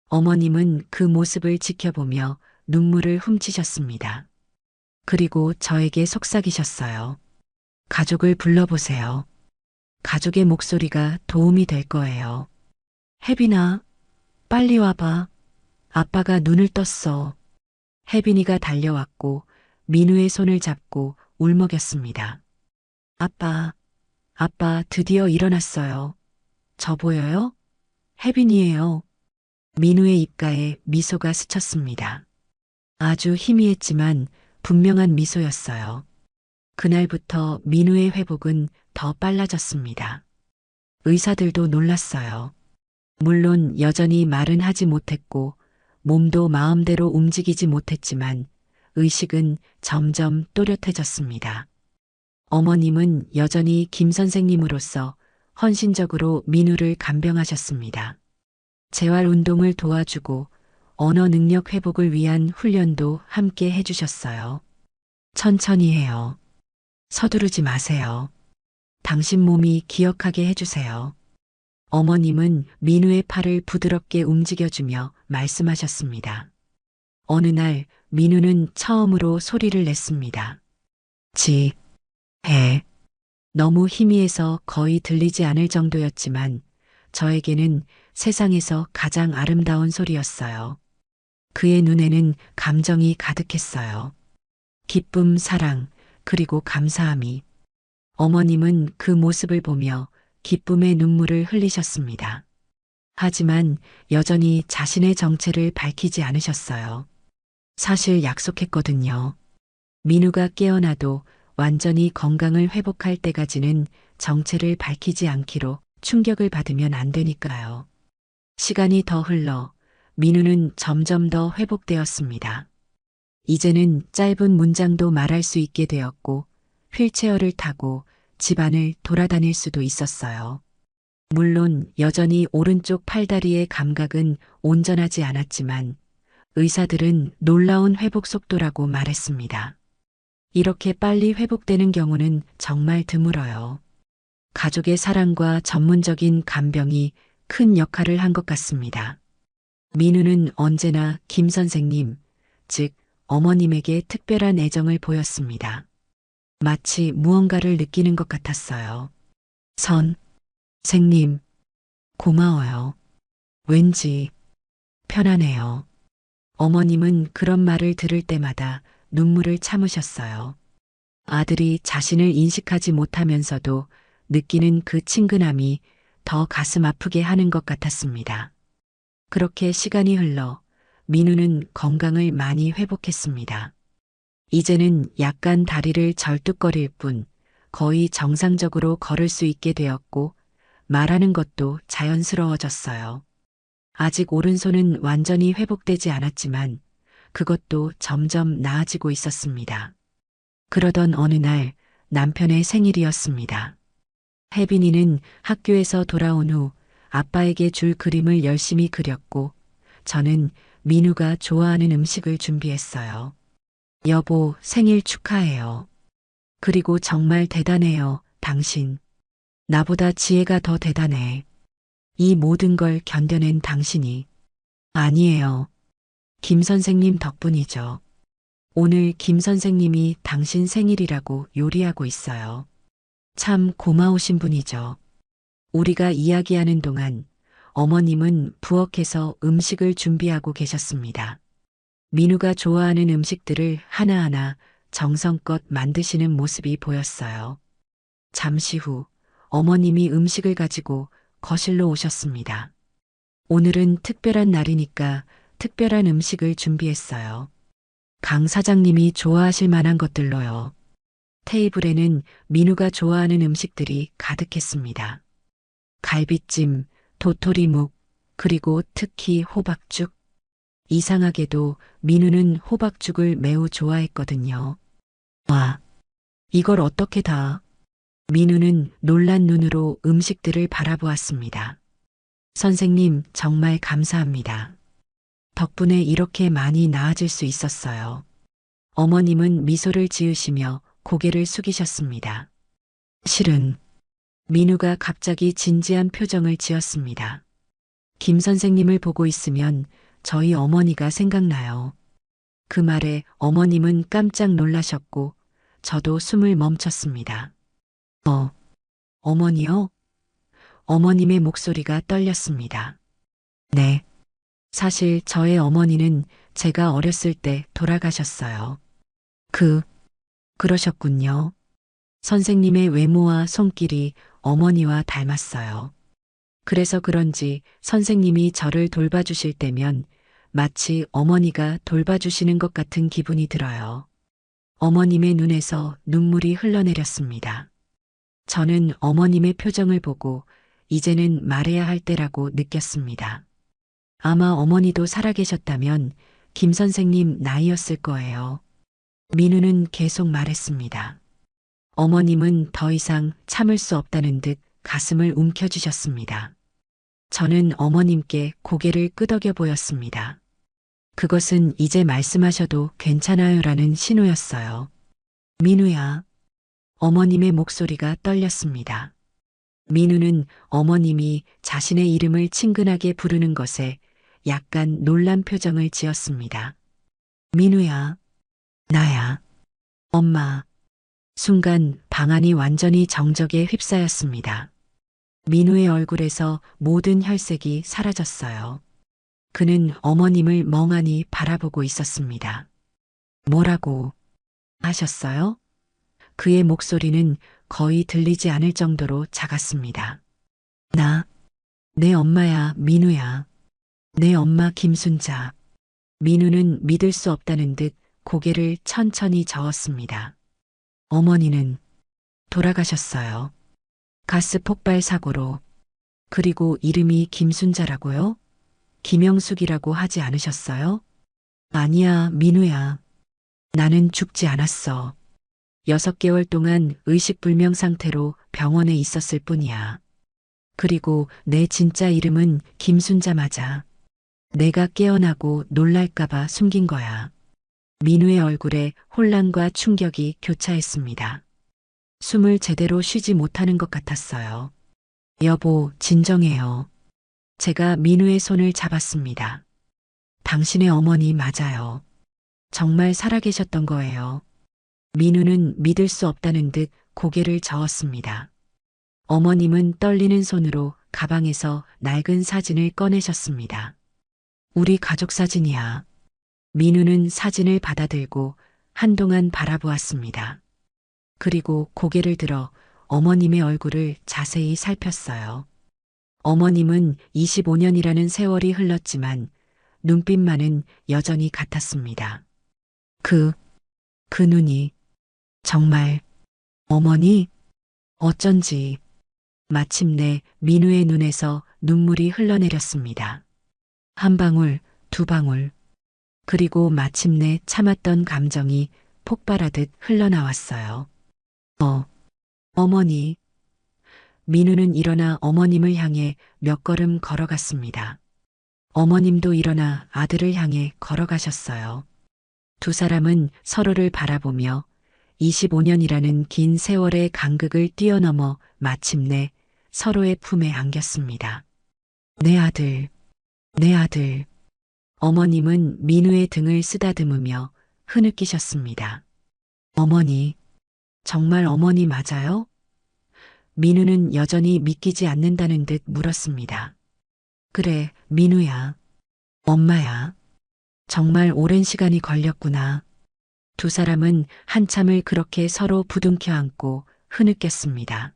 어머님은 그 모습을 지켜보며 눈물을 훔치셨습니다. 그리고 저에게 속삭이셨어요. 가족을 불러보세요. 가족의 목소리가 도움이 될 거예요. 혜빈아, 빨리 와봐. 아빠가 눈을 떴어. 혜빈이가 달려왔고 민우의 손을 잡고 울먹였습니다. 아빠, 아빠 드디어 일어났어요. 저 보여요? 혜빈이에요. 민우의 입가에 미소가 스쳤습니다. 아주 희미했지만 분명한 미소였어요. 그날부터 민우의 회복은 더 빨라졌습니다. 의사들도 놀랐어요. 물론 여전히 말은 하지 못했고 몸도 마음대로 움직이지 못했지만 의식은 점점 또렷해졌습니다. 어머님은 여전히 김 선생님으로서 헌신적으로 민우를 간병하셨습니다. 재활 운동을 도와주고 언어 능력 회복을 위한 훈련도 함께 해주셨어요. 천천히 해요. 서두르지 마세요. 당신 몸이 기억하게 해주세요. 어머님은 민우의 팔을 부드럽게 움직여주며 말씀하셨습니다. 어느 날 민우는 처음으로 소리를 냈습니다. 지, 해. 너무 희미해서 거의 들리지 않을 정도였지만 저에게는 세상에서 가장 아름다운 소리였어요. 그의 눈에는 감정이 가득했어요. 기쁨, 사랑, 그리고 감사함이. 어머님은 그 모습을 보며 기쁨의 눈물을 흘리셨습니다. 하지만 여전히 자신의 정체를 밝히지 않으셨어요. 사실 약속했거든요. 민우가 깨어나도 완전히 건강을 회복할 때까지는 정체를 밝히지 않기로 충격을 받으면 안 되니까요. 시간이 더 흘러 민우는 점점 더 회복되었습니다. 이제는 짧은 문장도 말할 수 있게 되었고 휠체어를 타고 집안을 돌아다닐 수도 있었어요. 물론 여전히 오른쪽 팔다리의 감각은 온전하지 않았지만 의사들은 놀라운 회복 속도라고 말했습니다. 이렇게 빨리 회복되는 경우는 정말 드물어요. 가족의 사랑과 전문적인 간병이 큰 역할을 한 것 같습니다. 민우는 언제나 김 선생님, 즉 어머님에게 특별한 애정을 보였습니다. 마치 무언가를 느끼는 것 같았어요. 선생님, 고마워요. 왠지 편안해요. 어머님은 그런 말을 들을 때마다 눈물을 참으셨어요. 아들이 자신을 인식하지 못하면서도 느끼는 그 친근함이 더 가슴 아프게 하는 것 같았습니다. 그렇게 시간이 흘러 민우는 건강을 많이 회복했습니다. 이제는 약간 다리를 절뚝거릴 뿐 거의 정상적으로 걸을 수 있게 되었고 말하는 것도 자연스러워졌어요. 아직 오른손은 완전히 회복되지 않았지만 그것도 점점 나아지고 있었습니다. 그러던 어느 날 남편의 생일이었습니다. 혜빈이는 학교에서 돌아온 후 아빠에게 줄 그림을 열심히 그렸고 저는 민우가 좋아하는 음식을 준비했어요. 여보, 생일 축하해요. 그리고 정말 대단해요, 당신. 나보다 지혜가 더 대단해. 이 모든 걸 견뎌낸 당신이. 아니에요. 김 선생님 덕분이죠. 오늘 김 선생님이 당신 생일이라고 요리하고 있어요. 참 고마우신 분이죠. 우리가 이야기하는 동안 어머님은 부엌에서 음식을 준비하고 계셨습니다. 민우가 좋아하는 음식들을 하나하나 정성껏 만드시는 모습이 보였어요. 잠시 후 어머님이 음식을 가지고 거실로 오셨습니다. 오늘은 특별한 날이니까 특별한 음식을 준비했어요. 강 사장님이 좋아하실 만한 것들로요. 테이블에는 민우가 좋아하는 음식들이 가득했습니다. 갈비찜, 도토리묵, 그리고 특히 호박죽. 이상하게도 민우는 호박죽을 매우 좋아했거든요. 와, 이걸 어떻게 다? 민우는 놀란 눈으로 음식들을 바라보았습니다. 선생님, 정말 감사합니다. 덕분에 이렇게 많이 나아질 수 있었어요. 어머님은 미소를 지으시며 고개를 숙이셨습니다. 실은 민우가 갑자기 진지한 표정을 지었습니다. 김 선생님을 보고 있으면 저희 어머니가 생각나요. 그 말에 어머님은 깜짝 놀라셨고 저도 숨을 멈췄습니다. 어머니요? 어머님의 목소리가 떨렸습니다. 네. 사실 저의 어머니는 제가 어렸을 때 돌아가셨어요. 그러셨군요. 선생님의 외모와 손길이 어머니와 닮았어요. 그래서 그런지 선생님이 저를 돌봐주실 때면 마치 어머니가 돌봐주시는 것 같은 기분이 들어요. 어머님의 눈에서 눈물이 흘러내렸습니다. 저는 어머님의 표정을 보고 이제는 말해야 할 때라고 느꼈습니다. 아마 어머니도 살아계셨다면 김 선생님 나이였을 거예요. 민우는 계속 말했습니다. 어머님은 더 이상 참을 수 없다는 듯 가슴을 움켜쥐셨습니다. 저는 어머님께 고개를 끄덕여 보였습니다. 그것은 이제 말씀하셔도 괜찮아요라는 신호였어요. 민우야. 어머님의 목소리가 떨렸습니다. 민우는 어머님이 자신의 이름을 친근하게 부르는 것에 약간 놀란 표정을 지었습니다. 민우야. 나야. 엄마. 순간 방 안이 완전히 정적에 휩싸였습니다. 민우의 얼굴에서 모든 혈색이 사라졌어요. 그는 어머님을 멍하니 바라보고 있었습니다. 뭐라고 하셨어요? 그의 목소리는 거의 들리지 않을 정도로 작았습니다. 내 엄마야, 민우야. 내 엄마 김순자. 민우는 믿을 수 없다는 듯 고개를 천천히 저었습니다. 어머니는 돌아가셨어요. 가스 폭발 사고로. 그리고 이름이 김순자라고요? 김영숙이라고 하지 않으셨어요? 아니야, 민우야. 나는 죽지 않았어. 6개월 동안 의식불명 상태로 병원에 있었을 뿐이야. 그리고 내 진짜 이름은 김순자 맞아. 내가 깨어나고 놀랄까봐 숨긴 거야. 민우의 얼굴에 혼란과 충격이 교차했습니다. 숨을 제대로 쉬지 못하는 것 같았어요. 여보, 진정해요. 제가 민우의 손을 잡았습니다. 당신의 어머니 맞아요. 정말 살아계셨던 거예요. 민우는 믿을 수 없다는 듯 고개를 저었습니다. 어머님은 떨리는 손으로 가방에서 낡은 사진을 꺼내셨습니다. 우리 가족 사진이야. 민우는 사진을 받아들고 한동안 바라보았습니다. 그리고 고개를 들어 어머님의 얼굴을 자세히 살폈어요. 어머님은 25년이라는 세월이 흘렀지만 눈빛만은 여전히 같았습니다. 그 눈이 정말 어머니? 어쩐지 마침내 민우의 눈에서 눈물이 흘러내렸습니다. 한 방울, 두 방울, 그리고 마침내 참았던 감정이 폭발하듯 흘러나왔어요. 어머니. 민우는 일어나 어머님을 향해 몇 걸음 걸어갔습니다. 어머님도 일어나 아들을 향해 걸어가셨어요. 두 사람은 서로를 바라보며 25년이라는 긴 세월의 간극을 뛰어넘어 마침내 서로의 품에 안겼습니다. 내 아들, 내 아들. 어머님은 민우의 등을 쓰다듬으며 흐느끼셨습니다. 어머니, 정말 어머니 맞아요? 민우는 여전히 믿기지 않는다는 듯 물었습니다. 그래, 민우야. 엄마야. 정말 오랜 시간이 걸렸구나. 두 사람은 한참을 그렇게 서로 부둥켜 안고 흐느꼈습니다.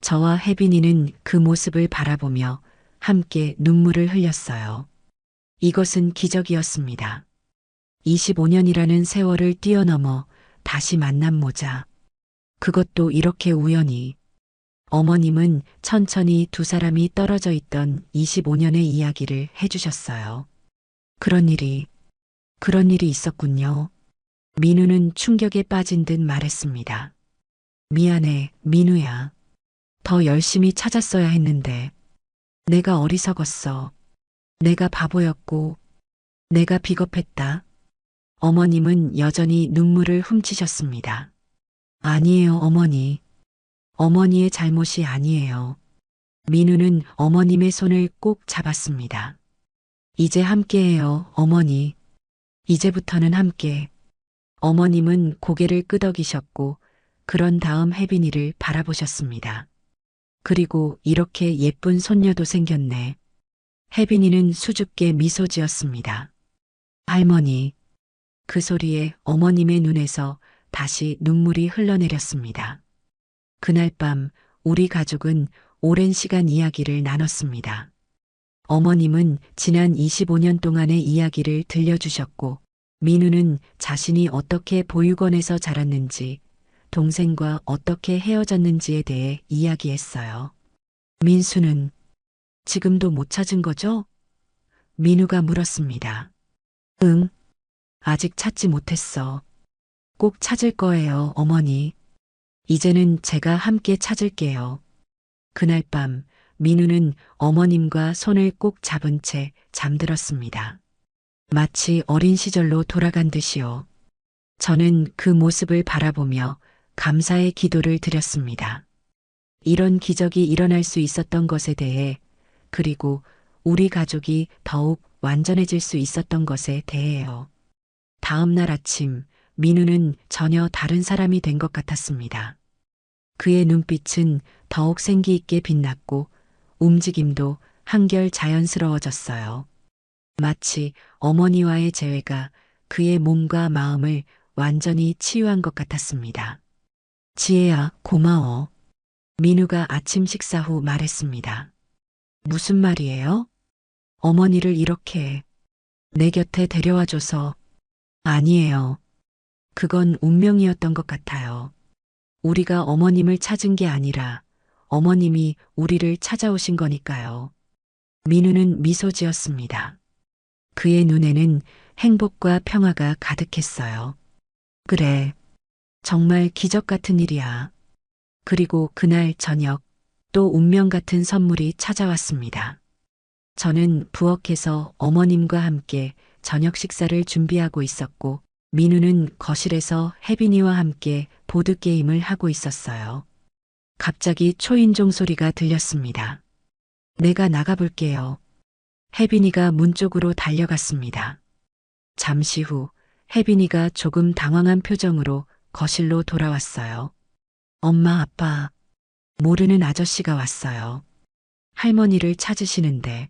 저와 혜빈이는 그 모습을 바라보며 함께 눈물을 흘렸어요. 이것은 기적이었습니다. 25년이라는 세월을 뛰어넘어 다시 만난 모자. 그것도 이렇게 우연히. 어머님은 천천히 두 사람이 떨어져 있던 25년의 이야기를 해주셨어요. 그런 일이 있었군요. 민우는 충격에 빠진 듯 말했습니다. 미안해, 민우야. 더 열심히 찾았어야 했는데. 내가 어리석었어. 내가 바보였고, 내가 비겁했다. 어머님은 여전히 눈물을 훔치셨습니다. 아니에요, 어머니. 어머니의 잘못이 아니에요. 민우는 어머님의 손을 꼭 잡았습니다. 이제 함께해요, 어머니. 이제부터는 함께. 어머님은 고개를 끄덕이셨고, 그런 다음 혜빈이를 바라보셨습니다. 그리고 이렇게 예쁜 손녀도 생겼네. 혜빈이는 수줍게 미소 지었습니다. 할머니. 그 소리에 어머님의 눈에서 다시 눈물이 흘러내렸습니다. 그날 밤 우리 가족은 오랜 시간 이야기를 나눴습니다. 어머님은 지난 25년 동안의 이야기를 들려주셨고, 민우는 자신이 어떻게 보육원에서 자랐는지, 동생과 어떻게 헤어졌는지에 대해 이야기했어요. 민수는 지금도 못 찾은 거죠? 민우가 물었습니다. 응, 아직 찾지 못했어. 꼭 찾을 거예요, 어머니. 이제는 제가 함께 찾을게요. 그날 밤 민우는 어머님과 손을 꼭 잡은 채 잠들었습니다. 마치 어린 시절로 돌아간 듯이요. 저는 그 모습을 바라보며 감사의 기도를 드렸습니다. 이런 기적이 일어날 수 있었던 것에 대해, 그리고 우리 가족이 더욱 완전해질 수 있었던 것에 대해요. 다음 날 아침, 민우는 전혀 다른 사람이 된 것 같았습니다. 그의 눈빛은 더욱 생기 있게 빛났고, 움직임도 한결 자연스러워졌어요. 마치 어머니와의 재회가 그의 몸과 마음을 완전히 치유한 것 같았습니다. 지혜야, 고마워. 민우가 아침 식사 후 말했습니다. 무슨 말이에요? 어머니를 이렇게 내 곁에 데려와줘서. 아니에요. 그건 운명이었던 것 같아요. 우리가 어머님을 찾은 게 아니라 어머님이 우리를 찾아오신 거니까요. 민우는 미소 지었습니다. 그의 눈에는 행복과 평화가 가득했어요. 그래, 정말 기적 같은 일이야. 그리고 그날 저녁 또 운명 같은 선물이 찾아왔습니다. 저는 부엌에서 어머님과 함께 저녁 식사를 준비하고 있었고, 민우는 거실에서 혜빈이와 함께 보드게임을 하고 있었어요. 갑자기 초인종 소리가 들렸습니다. 내가 나가볼게요. 혜빈이가 문 쪽으로 달려갔습니다. 잠시 후 혜빈이가 조금 당황한 표정으로 거실로 돌아왔어요. 엄마, 아빠, 모르는 아저씨가 왔어요. 할머니를 찾으시는데.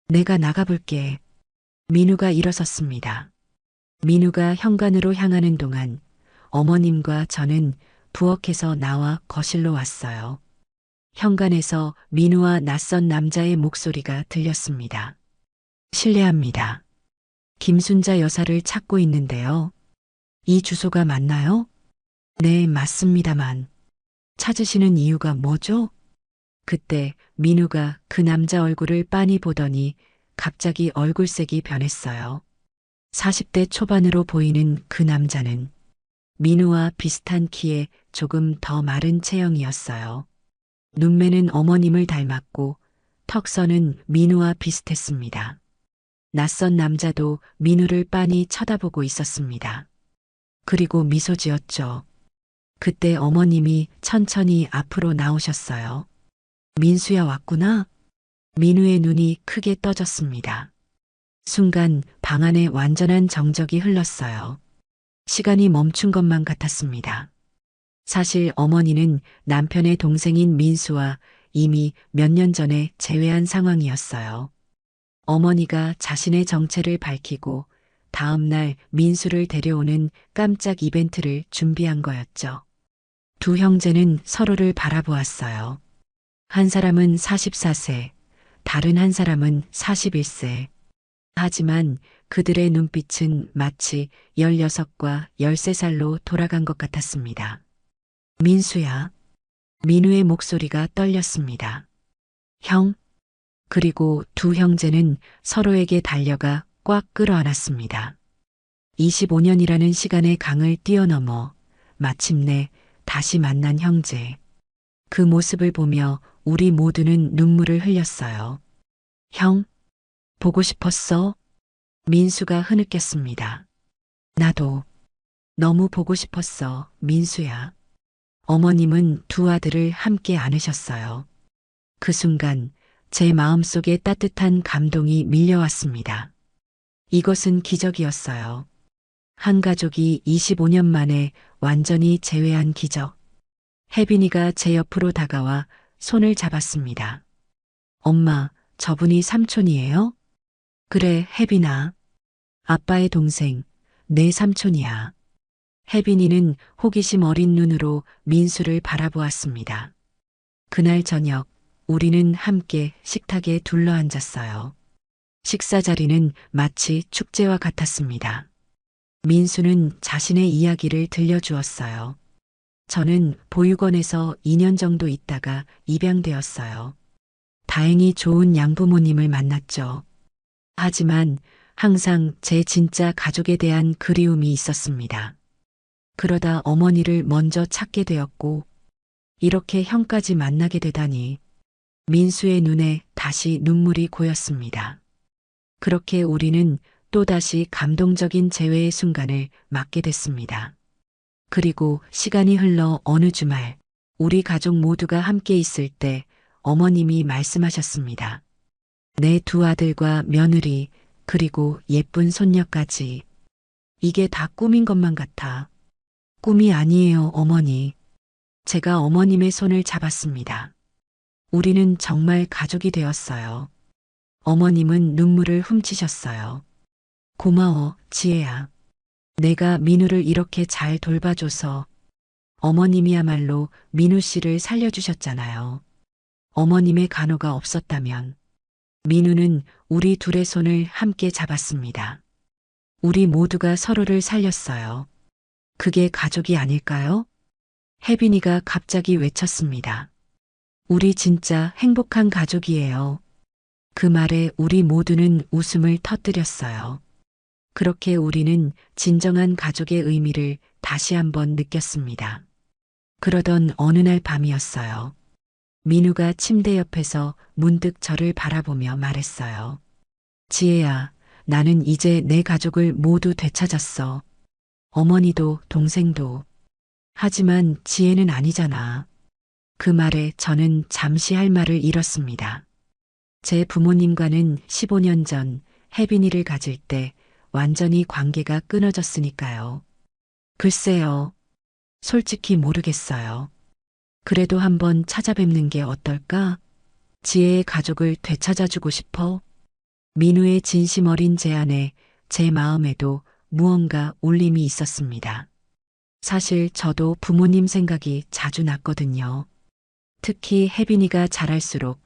내가 나가볼게. 민우가 일어섰습니다. 민우가 현관으로 향하는 동안 어머님과 저는 부엌에서 나와 거실로 왔어요. 현관에서 민우와 낯선 남자의 목소리가 들렸습니다. 실례합니다. 김순자 여사를 찾고 있는데요. 이 주소가 맞나요? 네, 맞습니다만. 찾으시는 이유가 뭐죠? 그때 민우가 그 남자 얼굴을 빤히 보더니 갑자기 얼굴색이 변했어요. 40대 초반으로 보이는 그 남자는 민우와 비슷한 키에 조금 더 마른 체형이었어요. 눈매는 어머님을 닮았고 턱선은 민우와 비슷했습니다. 낯선 남자도 민우를 빤히 쳐다보고 있었습니다. 그리고 미소 지었죠. 그때 어머님이 천천히 앞으로 나오셨어요. 민수야 왔구나? 민우의 눈이 크게 떠졌습니다. 순간 방 안에 완전한 정적이 흘렀어요. 시간이 멈춘 것만 같았습니다. 사실 어머니는 남편의 동생인 민수와 이미 몇 년 전에 재회한 상황이었어요. 어머니가 자신의 정체를 밝히고 다음 날 민수를 데려오는 깜짝 이벤트를 준비한 거였죠. 두 형제는 서로를 바라보았어요. 한 사람은 44세, 다른 한 사람은 41세. 하지만 그들의 눈빛은 마치 16과 13살로 돌아간 것 같았습니다. 민수야. 민우의 목소리가 떨렸습니다. 형. 그리고 두 형제는 서로에게 달려가 꽉 끌어안았습니다. 25년이라는 시간의 강을 뛰어넘어 마침내 다시 만난 형제. 그 모습을 보며 우리 모두는 눈물을 흘렸어요. 형, 보고 싶었어? 민수가 흐느꼈습니다. 나도 너무 보고 싶었어, 민수야. 어머님은 두 아들을 함께 안으셨어요. 그 순간 제 마음속에 따뜻한 감동이 밀려왔습니다. 이것은 기적이었어요. 한 가족이 25년 만에 완전히 재회한 기적. 혜빈이가 제 옆으로 다가와 손을 잡았습니다. 엄마, 저분이 삼촌이에요? 그래, 혜빈아. 아빠의 동생, 내 삼촌이야. 혜빈이는 호기심 어린 눈으로 민수를 바라보았습니다. 그날 저녁, 우리는 함께 식탁에 둘러앉았어요. 식사 자리는 마치 축제와 같았습니다. 민수는 자신의 이야기를 들려주었어요. 저는 보육원에서 2년 정도 있다가 입양되었어요. 다행히 좋은 양부모님을 만났죠. 하지만 항상 제 진짜 가족에 대한 그리움이 있었습니다. 그러다 어머니를 먼저 찾게 되었고, 이렇게 형까지 만나게 되다니, 민수의 눈에 다시 눈물이 고였습니다. 그렇게 우리는 또다시 감동적인 재회의 순간을 맞게 됐습니다. 그리고 시간이 흘러 어느 주말, 우리 가족 모두가 함께 있을 때 어머님이 말씀하셨습니다. 내 두 아들과 며느리, 그리고 예쁜 손녀까지. 이게 다 꿈인 것만 같아. 꿈이 아니에요, 어머니. 제가 어머님의 손을 잡았습니다. 우리는 정말 가족이 되었어요. 어머님은 눈물을 훔치셨어요. 고마워, 지혜야. 내가 민우를 이렇게 잘 돌봐줘서. 어머님이야말로 민우 씨를 살려주셨잖아요. 어머님의 간호가 없었다면 민우는 우리 둘의 손을 함께 잡았습니다. 우리 모두가 서로를 살렸어요. 그게 가족이 아닐까요? 혜빈이가 갑자기 외쳤습니다. 우리 진짜 행복한 가족이에요. 그 말에 우리 모두는 웃음을 터뜨렸어요. 그렇게 우리는 진정한 가족의 의미를 다시 한번 느꼈습니다. 그러던 어느 날 밤이었어요. 민우가 침대 옆에서 문득 저를 바라보며 말했어요. 지혜야, 나는 이제 내 가족을 모두 되찾았어. 어머니도 동생도. 하지만 지혜는 아니잖아. 그 말에 저는 잠시 할 말을 잃었습니다. 제 부모님과는 15년 전 혜빈이를 가질 때 완전히 관계가 끊어졌으니까요. 글쎄요. 솔직히 모르겠어요. 그래도 한번 찾아뵙는 게 어떨까? 지혜의 가족을 되찾아주고 싶어. 민우의 진심 어린 제안에 제 마음에도 무언가 울림이 있었습니다. 사실 저도 부모님 생각이 자주 났거든요. 특히 혜빈이가 자랄수록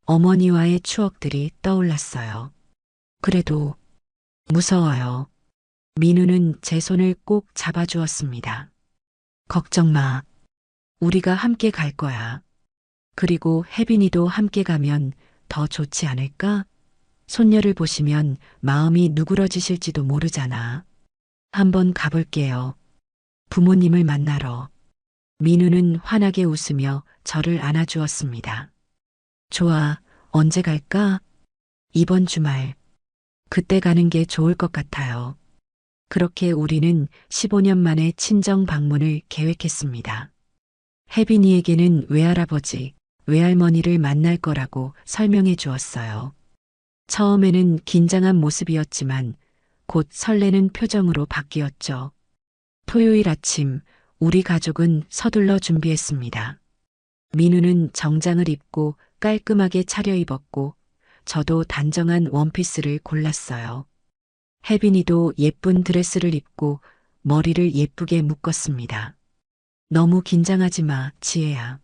어머니와의 추억들이 떠올랐어요. 그래도 무서워요. 민우는 제 손을 꼭 잡아주었습니다. 걱정 마. 우리가 함께 갈 거야. 그리고 혜빈이도 함께 가면 더 좋지 않을까? 손녀를 보시면 마음이 누그러지실지도 모르잖아. 한번 가볼게요. 부모님을 만나러. 민우는 환하게 웃으며 저를 안아주었습니다. 좋아, 언제 갈까? 이번 주말. 그때 가는 게 좋을 것 같아요. 그렇게 우리는 15년 만에 친정 방문을 계획했습니다. 혜빈이에게는 외할아버지, 외할머니를 만날 거라고 설명해 주었어요. 처음에는 긴장한 모습이었지만 곧 설레는 표정으로 바뀌었죠. 토요일 아침, 우리 가족은 서둘러 준비했습니다. 민우는 정장을 입고 깔끔하게 차려입었고, 저도 단정한 원피스를 골랐어요. 혜빈이도 예쁜 드레스를 입고 머리를 예쁘게 묶었습니다. 너무 긴장하지 마, 지혜야.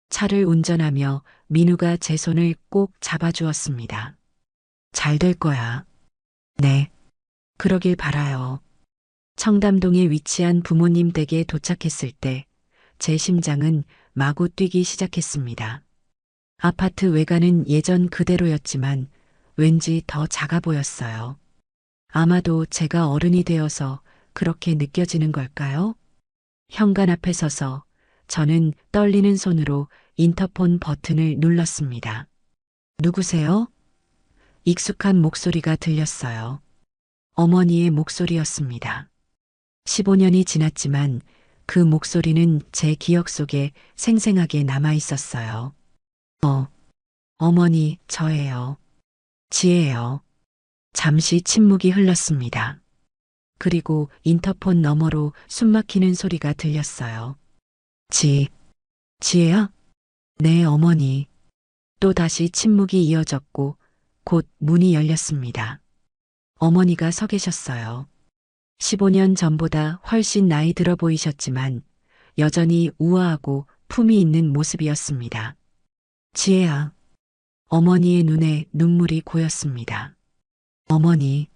차를 운전하며 민우가 제 손을 꼭 잡아주었습니다. 잘 될 거야. 네. 그러길 바라요. 청담동에 위치한 부모님 댁에 도착했을 때 제 심장은 마구 뛰기 시작했습니다. 아파트 외관은 예전 그대로였지만 왠지 더 작아 보였어요. 아마도 제가 어른이 되어서 그렇게 느껴지는 걸까요? 현관 앞에 서서 저는 떨리는 손으로 인터폰 버튼을 눌렀습니다. 누구세요? 익숙한 목소리가 들렸어요. 어머니의 목소리였습니다. 15년이 지났지만 그 목소리는 제 기억 속에 생생하게 남아 있었어요. 어머니, 저예요. 지혜예요. 잠시 침묵이 흘렀습니다. 그리고 인터폰 너머로 숨막히는 소리가 들렸어요. 지혜야? 네, 어머니. 또 다시 침묵이 이어졌고 곧 문이 열렸습니다. 어머니가 서 계셨어요. 15년 전보다 훨씬 나이 들어 보이셨지만 여전히 우아하고 품이 있는 모습이었습니다. 지혜야. 어머니의 눈에 눈물이 고였습니다. 어머니,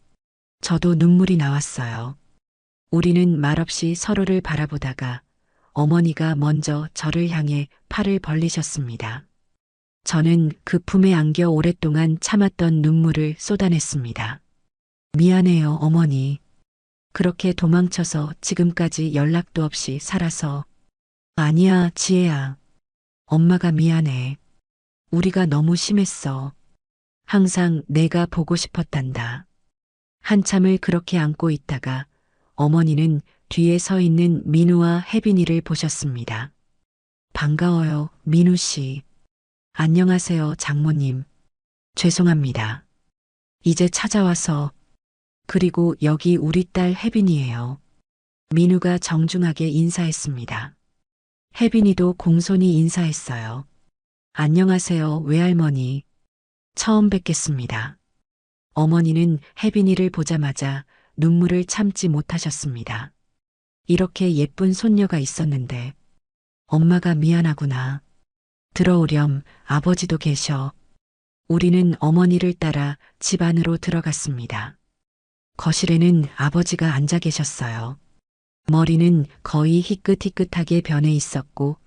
저도 눈물이 나왔어요. 우리는 말없이 서로를 바라보다가 어머니가 먼저 저를 향해 팔을 벌리셨습니다. 저는 그 품에 안겨 오랫동안 참았던 눈물을 쏟아냈습니다. 미안해요, 어머니. 그렇게 도망쳐서 지금까지 연락도 없이 살아서. 아니야, 지혜야. 엄마가 미안해. 우리가 너무 심했어. 항상 내가 보고 싶었단다. 한참을 그렇게 안고 있다가 어머니는 뒤에 서 있는 민우와 혜빈이를 보셨습니다. 반가워요, 민우 씨. 안녕하세요, 장모님. 죄송합니다. 이제 찾아와서. 그리고 여기 우리 딸 혜빈이에요. 민우가 정중하게 인사했습니다. 혜빈이도 공손히 인사했어요. 안녕하세요, 외할머니. 처음 뵙겠습니다. 어머니는 혜빈이를 보자마자 눈물을 참지 못하셨습니다. 이렇게 예쁜 손녀가 있었는데 엄마가 미안하구나. 들어오렴, 아버지도 계셔. 우리는 어머니를 따라 집 안으로 들어갔습니다. 거실에는 아버지가 앉아 계셨어요. 머리는 거의 희끗희끗하게 변해 있었고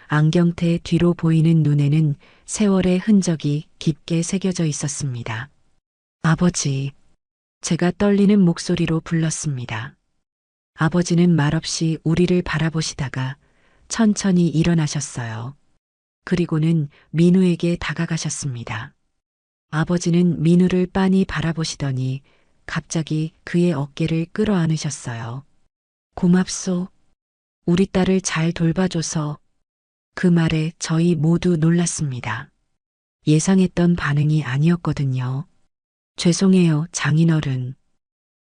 안경테 뒤로 보이는 눈에는 세월의 흔적이 깊게 새겨져 있었습니다. 아버지, 제가 떨리는 목소리로 불렀습니다. 아버지는 말없이 우리를 바라보시다가 천천히 일어나셨어요. 그리고는 민우에게 다가가셨습니다. 아버지는 민우를 빤히 바라보시더니 갑자기 그의 어깨를 끌어안으셨어요. 고맙소. 우리 딸을 잘 돌봐줘서. 그 말에 저희 모두 놀랐습니다. 예상했던 반응이 아니었거든요. 죄송해요, 장인어른.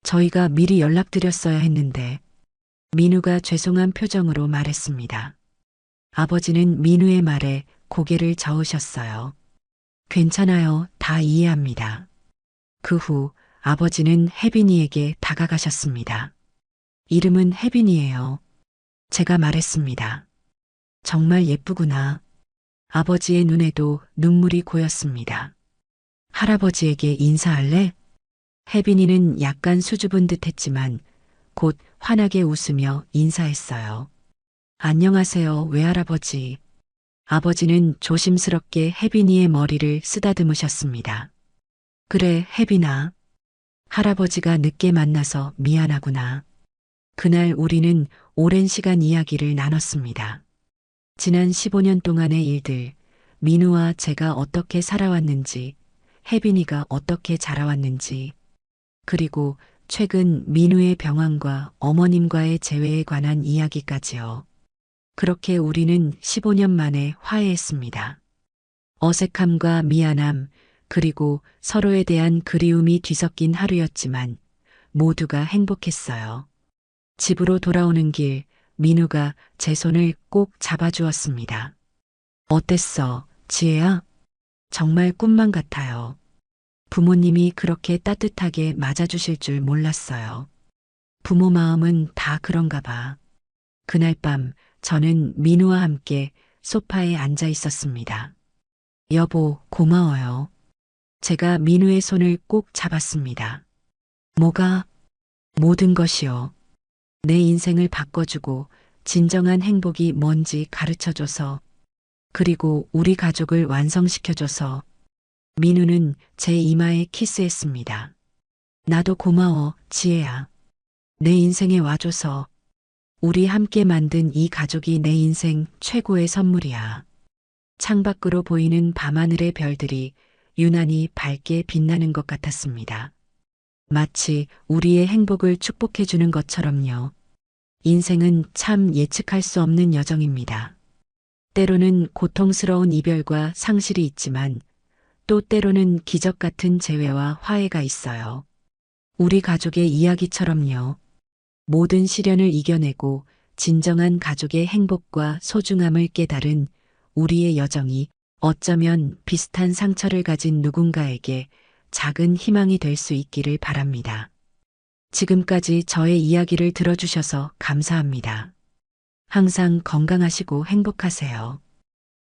저희가 미리 연락드렸어야 했는데. 민우가 죄송한 표정으로 말했습니다. 아버지는 민우의 말에 고개를 저으셨어요. 괜찮아요, 다 이해합니다. 그 후 아버지는 혜빈이에게 다가가셨습니다. 이름은 혜빈이에요. 제가 말했습니다. 정말 예쁘구나. 아버지의 눈에도 눈물이 고였습니다. 할아버지에게 인사할래? 혜빈이는 약간 수줍은 듯 했지만 곧 환하게 웃으며 인사했어요. 안녕하세요, 외할아버지. 아버지는 조심스럽게 혜빈이의 머리를 쓰다듬으셨습니다. 그래, 혜빈아. 할아버지가 늦게 만나서 미안하구나. 그날 우리는 오랜 시간 이야기를 나눴습니다. 지난 15년 동안의 일들, 민우와 제가 어떻게 살아왔는지, 혜빈이가 어떻게 자라왔는지, 그리고 최근 민우의 병환과 어머님과의 재회에 관한 이야기까지요. 그렇게 우리는 15년 만에 화해했습니다. 어색함과 미안함, 그리고 서로에 대한 그리움이 뒤섞인 하루였지만 모두가 행복했어요. 집으로 돌아오는 길, 민우가 제 손을 꼭 잡아주었습니다. 어땠어, 지혜야? 정말 꿈만 같아요. 부모님이 그렇게 따뜻하게 맞아주실 줄 몰랐어요. 부모 마음은 다 그런가 봐. 그날 밤 저는 민우와 함께 소파에 앉아 있었습니다. 여보, 고마워요. 제가 민우의 손을 꼭 잡았습니다. 뭐가? 모든 것이요. 내 인생을 바꿔주고 진정한 행복이 뭔지 가르쳐줘서, 그리고 우리 가족을 완성시켜줘서. 민우는 제 이마에 키스했습니다. 나도 고마워, 지혜야. 내 인생에 와줘서. 우리 함께 만든 이 가족이 내 인생 최고의 선물이야. 창밖으로 보이는 밤하늘의 별들이 유난히 밝게 빛나는 것 같았습니다. 마치 우리의 행복을 축복해주는 것처럼요. 인생은 참 예측할 수 없는 여정입니다. 때로는 고통스러운 이별과 상실이 있지만 또 때로는 기적 같은 재회와 화해가 있어요. 우리 가족의 이야기처럼요. 모든 시련을 이겨내고 진정한 가족의 행복과 소중함을 깨달은 우리의 여정이 어쩌면 비슷한 상처를 가진 누군가에게 작은 희망이 될 수 있기를 바랍니다. 지금까지 저의 이야기를 들어주셔서 감사합니다. 항상 건강하시고 행복하세요.